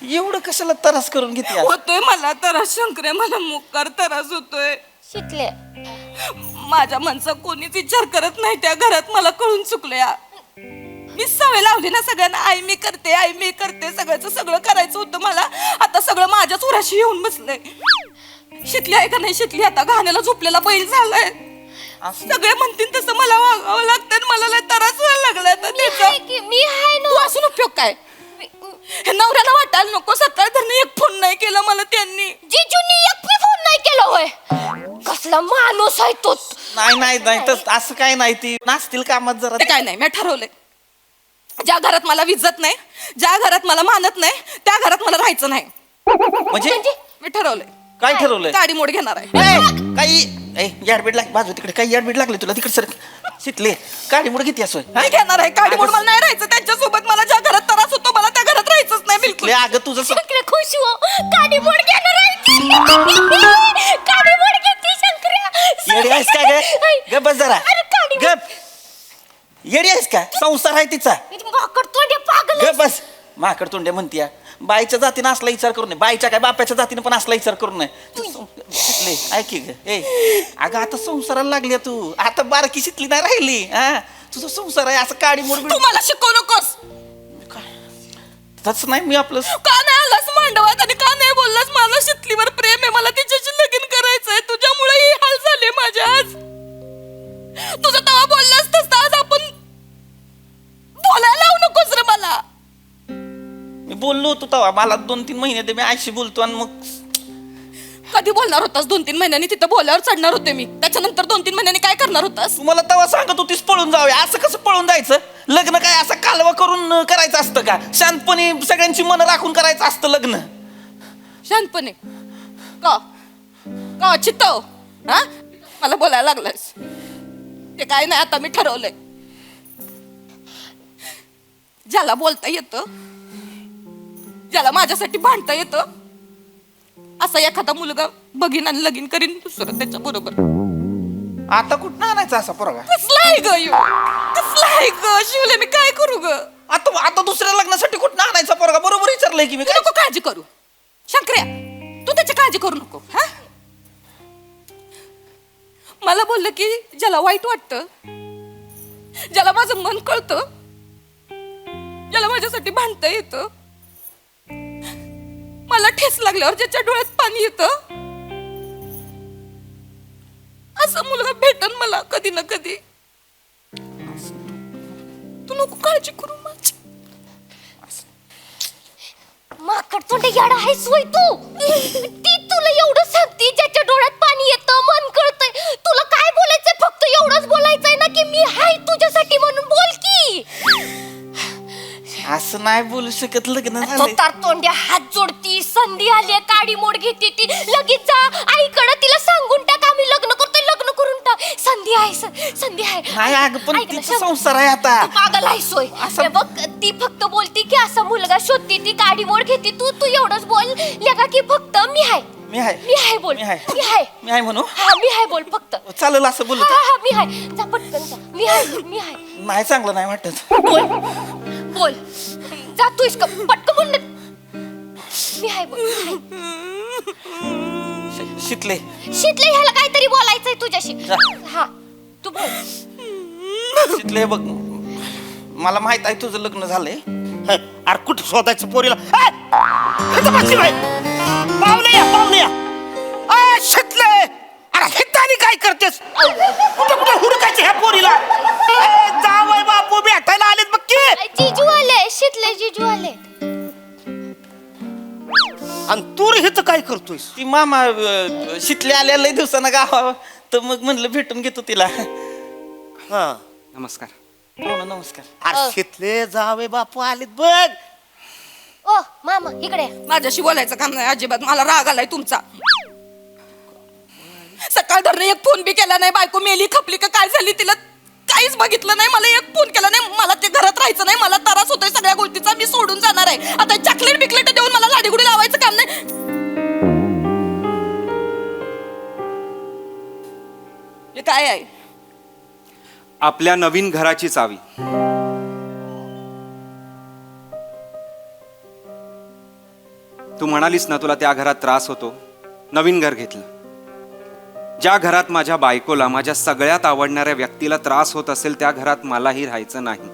एवढं कशाला त्रास करून घेते होतोय मला त्रास शंकरे मला मुक्कार त्रास होतोय शिकले माझ्या मनचा कोणीच विचार करत नाही त्या घरात मला कळून चुकल्या मी सवय लावली ना सगळ्यांना आई मी करते सगळ्याचं सगळं करायचं होतं मला आता सगळं माझ्याच उराशी येऊन बसलंय शिकली आहे का नाही शिकली आता घाण्याला झोपलेला बैल झालाय सगळे म्हणतील तसं मला वागावं लागतं मला लय त्रास व्हायला लागलाय आता त्याचा मी आहे तू असून उपयोग काय हे नवऱ्याला वाटायला नको सकाळ धरणं एक फोन नाही केला मला त्यांनी जिजूनी एक बी फोन नाही केला होय कसला माणूस आहे तो नाही तस असं काय नाही ती नाचतील कामात जरा ते काय नाही मी ठरवलंय ज्या घरात मला विजत नाही ज्या घरात मला मानत नाही त्या घरात मला राहायचं नाही म्हणजे मी ठरवलंय काय ठरवलंय गाडी मोड घेणार आहे काही याडबीड लागली बाजू तिकडे काही याडबीड लागली तुला तिकडे सर शिकले गाडी मुळे किती असोय मी घेणार आहे गाडी मोड मला नाही राहायचं त्यांच्यासोबत मला ज्या घरात त्रास होतो मला त्या घरात राहायचंच नाही बिलकुल अगं तुझं शंकरे खुश हो गाडी मोड घेणार आहे गाडी मोड घेते शंकरे येडी आहेस काय ग बस जरा अरे गाडी गप येडी आहेस का संसार आहे तिचा माकड तोंडे पागल ग बस माकड तोंड्या म्हणतीया बाईच्या जातीनं असला विचार करू नये बाईच्या काय बापाच्या जातीनं पण असला विचार करू नये शिकले ऐकी ग ए अगं आता संसाराला लागल्या तू आता बारकी शिकली नाही राहिली हा तुझा संसार आहे असं काडी मोड तू मला शिकवू नकोस तसं नाही मी आपलं का नाही आलास मांडवात आणि का नाही बोललास मला शितलीवर प्रेम आहे मला तिच्याशी लगीन करायचंय तुझ्यामुळे ही हाल झाले माझ्या आज तुझं तेव्हा बोललास तसं आज आपण बोलायला लावू नकोस रे मला मी बोललो होतो तेव्हा मला 2-3 महिने ते मी आईशी बोलतो आणि मग कधी बोलणार होतास 2-3 महिन्यांनी तिथं बोलावर चढणार होते मी त्याच्यानंतर 2-3 महिन्यांनी काय करणार होतास तुम्हाला तेव्हा सांगत होतीस पळून जाऊया असं कसं पळून जायचं लग्न काय असं कालवा करून करायचं असतं का शांतपणे सगळ्यांची मन राखून करायचं असतं लग्न शांतपणे का का चित्तव हा मला बोलायला लागलास ते काय नाही आता मी ठरवलंय ज्याला बोलता येतं ज्याला माझ्यासाठी भांडता येतं असा एखादा मुलगा बघीन आणि लगीन करीन दुसरं त्याच्या बरोबर आता कुठं आणायचं असा पोरगा कसला आहे ग यो कसला आहे ग शिवले मी काय करू ग आता दुसऱ्या लग्नासाठी कुठं आणायचा पोरगा बरोबर विचारलंय की मी तू नको काळजी करू शंकर्या तू त्याची काळजी करू नको हा मला बोललं की ज्याला वाईट वाटतं ज्याला माझं मन कळतं ज्याला माझ्यासाठी भांडता येतं मला ठेस लागल्यावर ज्याच्या डोळ्यात पाणी येतं असा मुलगा भेटन मला कधी ना कधी तू नको काळजी करू माझी माकड तोंडे याड आहेस वय तू ती तुला एवढं सांगते ज्याच्या डोळ्यात पाणी येतं मन कळतंय तुला काय बोलायचंय फक्त एवढंच बोलायचंय ना की मी हाय तुझ्यासाठी म्हणून बोल की असं नाही बोलू शकत लग्न झालंय तार तोंड्या हात जोडती संधी आली काडी मोड घेते ती लगेच जा आईकडे तिला सांगून टाक आम्ही लग्न करतोय लग्न करून टाक संधी आहे संधी आहे नाही अगं पण ऐक ना, तिचा संसार आहे आता तू पागल आहे सोय हे बघ ती फक्त बोलती की असा मुलगा शोधते ती काडी मोड घेते तू एवढंच बोल लेका की फक्त मी आहे मी आहे मी आहे बोल मी आहे. मी आहे मी आहे म्हणू हा मी आहे बोल फक्त चालेल असं बोलू हा हा मी आहे जा पटकन जा मी आहे नाही चांगलं नाही वाटत बोल बोल जा तू इसका पटकन बोल ना. मी आहे बोल शिकले शीतले ह्याला काहीतरी बोलायचंय तुझ्याशी जा. हा तू बोल शिकले बघ मला माहित आहे तुझं लग्न झालंय अरे कुठं शोधायचं पोरीला पाहुणे या शितले अरे हितानी काय करतेस कुठे कुठे हुडकायचे ह्या पोरीला जावय बापू भेटायला आलेत बघ की जिजू आले शितले जिजू आले आणि तू रे हिथं काय करतोयस ती मामा शितले आल्या लय दिवसानं गावा तर मग म्हणलं भेटून घेतो तिला हा नमस्कार हो, नमस्कार अरे शितले जावय बापू आलेत बघ ओ मामा इकडे माझ्याशी बोलायचं काम नाही अजिबात मला राग आलाय तुमचा सकाळ धरणं एक फोन बी केला नाही बायको मेली खपली का काय झाली तिला काहीच बघितलं नाही मला एक फोन केला नाही मला ते घरात राहायचं नाही मला त्रास होतोय सगळ्या गोष्टीचा मी सोडून जाणार आहे आता चॉकलेट बिकलेट देऊन मला लाडीगुडी लावायचं काम नाही हे काय आहे आपल्या नवीन घराची चावी तू म्हणालीस ना तुला त्या घरात त्रास होतो नवीन घर घेतलं ज्या घरात माझ्या बायकोला माझ्या सगळ्यात आवडणाऱ्या व्यक्तीला त्रास होत असेल त्या घरात मलाही राहायचं नाही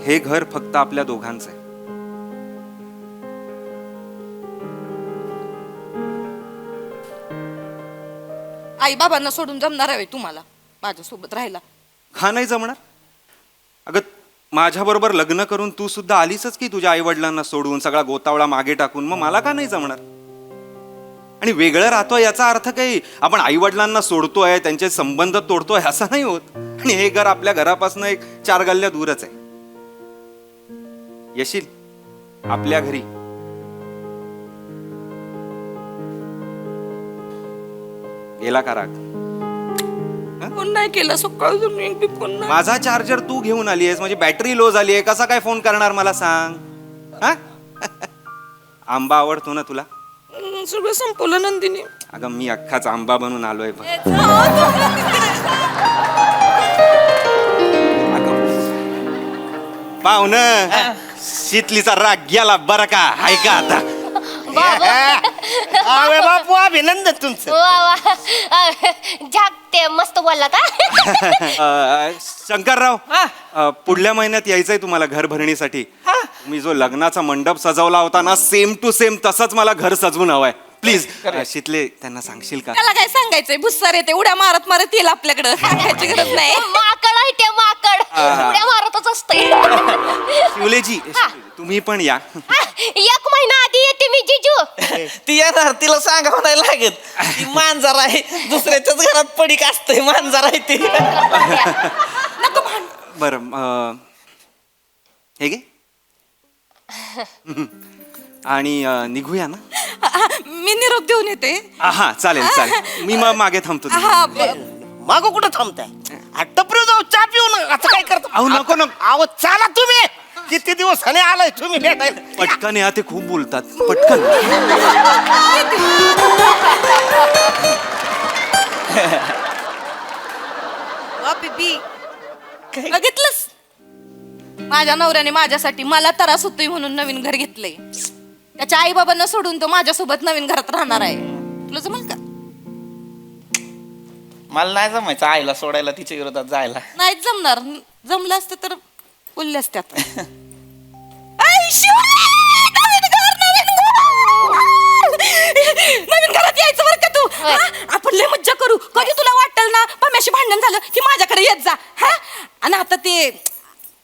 हे घर फक्त आपल्या दोघांचं आहे आई बाबांना सोडून जमणार आहे तुम्हाला माझ्यासोबत राहायला का नाही जमणार अगं माझ्याबरोबर लग्न करून तू सुद्धा आलीसच की तुझ्या आई वडिलांना सोडून सगळा गोतावळा मागे टाकून मग मला का नाही जमणार आणि वेगळं राहतोय याचा अर्थ काही आपण आई वडिलांना सोडतोय त्यांचे संबंध तोडतोय असं नाही होत आणि हे घर आपल्या घरापासून एक 4 गल्ल्या दूरच आहे येशील आपल्या घरी गेला का राग फोन नाही केला सकाळ फोन माझा चार्जर तू घेऊन आली आहेस म्हणजे बॅटरी लो झाली आहे कसा काय फोन करणार मला सांग हा आंबा आवडतो ना तुला सगळं संपवलं नंदिनी अगं मी अख्खाच आंबा बनून आलोय पाहुण शीतलीचा राग गेला बरं का ऐका आता आवे बापू अभिनंदन तुमचं वा वा झाकते मस्त बोलला का शंकरराव पुढल्या महिन्यात यायचंय तुम्हाला घर भरणीसाठी मी जो लग्नाचा मंडप सजवला होता ना सेम टू सेम तसंच मला घर सजवून हवंय प्लीज शीतले त्यांना सांगशील का त्याला काय सांगायचंय भुस्सार येते उड्या मारत मारत येईल आपल्याकडे सांगायची गरज नाही माकड आहे ते माकड उड्या मारतच असते शिवलेजी तुम्ही पण या 1 महिना आधी येते मी जिजू ती येणार तिला सांगावं नाही लागत ती मांजर आहे दुसऱ्याच्याच घरात पडीक असते मांजर आहे ती बर हे गे आणि निघूया ना मी निरोप देऊन येते हा चालेल चालेल मी मग मागे थांबतो हा मागो कुठं थांबताय टपरी जाऊ चा पिऊ ना आता काय करतो अहो नको नको अहो चला तुम्ही किती दिवसाने आलाय तुम्ही भेटायला पटकन या ते खूप बोलतात पटकन बघितलंस माझ्या नवऱ्याने माझ्यासाठी मला त्रास होतोय म्हणून नवीन घर घेतलंय त्याच्या आई बाबांना सोडून तो माझ्यासोबत नवीन घरात राहणार आहे तुला जमल का मला नाही जमायचं आईला सोडायला तिच्या विरोधात जायला नाही जमणार जमलं असतं तर बोलले असते आता नवीन घरात यायचं बरं का तू आपण लय मज्जा करू कधी तुला वाटेल ना पम्याशी भांडण झालं की माझ्याकडे येत जा हा आणि आता ते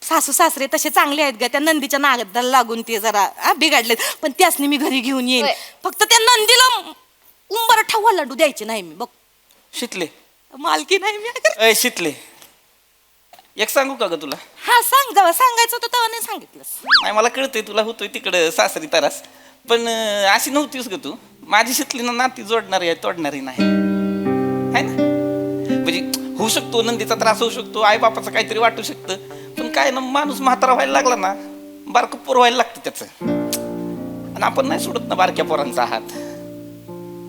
सासू सासरे तसे चांगले आहेत ग त्या नंदीच्या नागदाला लागून ते जरा बिघडलेत पण त्यासनी मी घरी घेऊन येईन फक्त त्या नंदीला उंबर ठेवा लाडू द्यायचे नाही मी बघ शितले मालकी नाही मी शितले एक सांगू का ग तुला हा सांग जेव्हा सांगायचं होतं तेव्हा नाही सांगितलंस नाही मला कळतंय तुला होतोय तिकडं सासरी तरास पण अशी नव्हतीस ग तू माझी शितलीनं नाती जोडणारी आहे तोडणारी नाही है ना म्हणजे होऊ शकतो नंदीचा त्रास होऊ शकतो आई बापाचं काहीतरी वाटू शकतं पण काय ना माणूस म्हातारा व्हायला लागला ना बारकं पोर व्हायला लागतं त्याचं आणि आपण नाही सोडत ना बारक्या पोरांचा हात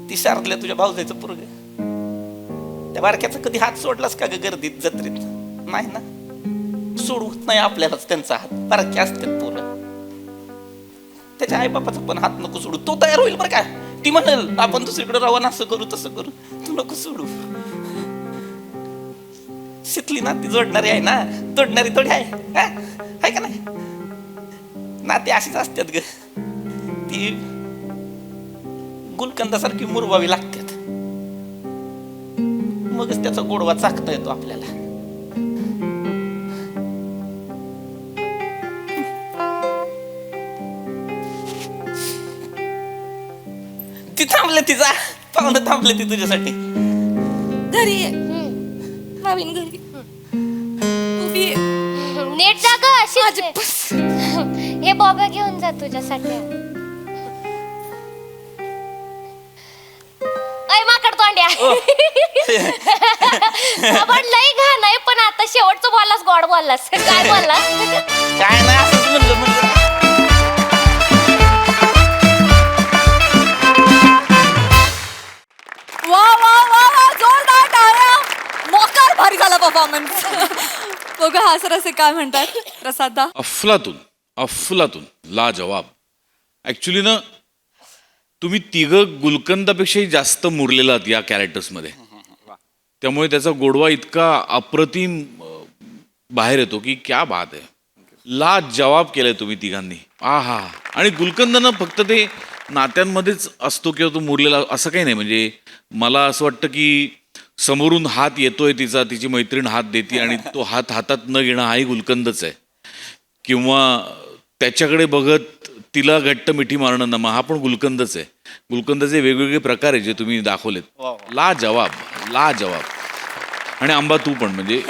ती शारदल्या तुझ्या भाऊजायचं पोरग त्या बारक्याचा कधी हात सोडलास का ग गर्दीत जत्रेत नाही ना सोडवत नाही आपल्यालाच त्यांचा हात बारके असतात पोरं त्याच्या आई बापाचा पण हात नको सोडू तो तयार होईल बरं का ती म्हणेल आपण दुसरीकडे राहून असं करू तसं करू तू नको सोडू शितली नाती जोडणारी आहे ना तोडणारी थोडी आहे का नाही नाती अशीच असतात ग ती गुलकंदासारखी मुरवावी लागतात, मगच त्याचा गोडवा चाखता येतो आपल्याला. ती थांबले, तिचा पाहुणं थांबले ती तुझ्यासाठी. घरी ये. नवीन घरी उभी आहे. नीट जागा अशी हे बॉबा घेऊन जा तुझ्यासाठी. अय माकड तोंड्या. आपण लई घाण आहे, पण आता शेवटचं बोललास गोड बोललास. काय बोललास? काय नाही, असंच म्हणलं. वा वा वा वा, जोरदार टाळ्या. मोकार भारी झाला परफॉर्मन्स. बघा हा सर असे काय म्हणतात प्रसादा. अफलातून अफलातून लाजवाब. ऍक्च्युली ना तुम्ही तिघं गुलकंदापेक्षाही जास्त मुरलेला आहात या कॅरेक्टर्समध्ये, त्यामुळे त्याचा गोडवा इतका अप्रतिम बाहेर येतो की क्या बात आहे. लाजवाब केलंय तुम्ही तिघांनी. आहा. आणि गुलकंदानं फक्त ते नात्यांमध्येच असतो किंवा तो मुरलेला असं काही नाही. म्हणजे मला असं वाटतं की समोरून हात येतोय तिचा, तिची मैत्रीण हात देते आणि तो हात हातात न घेणं हाही गुलकंदच आहे, किंवा त्याच्याकडे बघत तिला घट्ट मिठी मारणं ना, हा पण गुलकंदच आहे. गुलकंदाचे वेगवेगळे प्रकार आहे जे तुम्ही दाखवलेत. लाजवाब लाजवाब. आणि आंबा तू पण, म्हणजे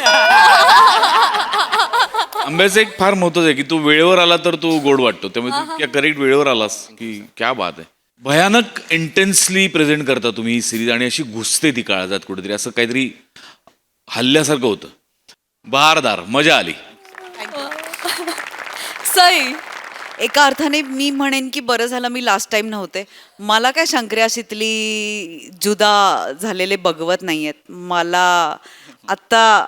आंब्याचं एक फार महत्त्वाचं आहे की तू वेळेवर आला तर तो गोड वाटतो, त्यामुळे तू इतक्या करेक्ट वेळेवर आलास की क्या बात आहे. भयानक इंटेन्सली प्रेझेंट करता तुम्ही ही सिरीज, आणि अशी घुसते ती काळजात कुठेतरी, असं काहीतरी हल्ल्यासारखं होतं. बहारदार, मजा आली. सई. एका अर्थाने मी म्हणेन की बरं झालं मी लास्ट टाइम नव्हते. मला काय शंकर्याशीतली जुदा झालेले बघवत नाहीयेत. मला आत्ता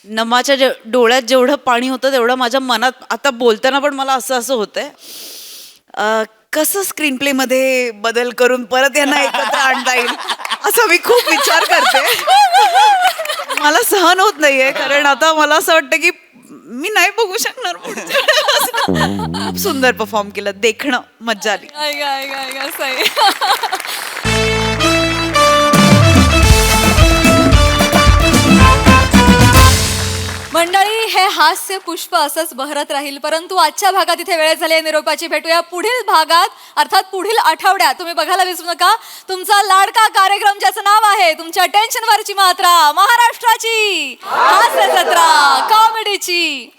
नमाच्या डोळ्यात जेवढं पाणी होतं तेवढं माझ्या मनात आता बोलताना पण मला असं होतंय, कसं स्क्रीन प्ले मध्ये बदल करून परत यांना एकत्र आणता येईल असा मी खूप विचार करते. मला सहन होत नाहीये, कारण आता मला असं वाटतं की मी नाही बघू शकणार पुढच्या. खूप सुंदर परफॉर्म केलं, देखणं मज्जा आली. सई. मंडळी, हे हास्य पुष्प असंच बहरत राहील, परंतु आजच्या भागात इथे वेळ झाली आहे निरोपाची. भेटूया पुढील भागात, अर्थात पुढील आठवड्यात. तुम्ही बघायला विसरू नका तुमचा लाडका कार्यक्रम ज्याचं नाव आहे तुमच्या टेन्शनवरची मात्रा, महाराष्ट्राची हास्य जत्रा, कॉमेडीची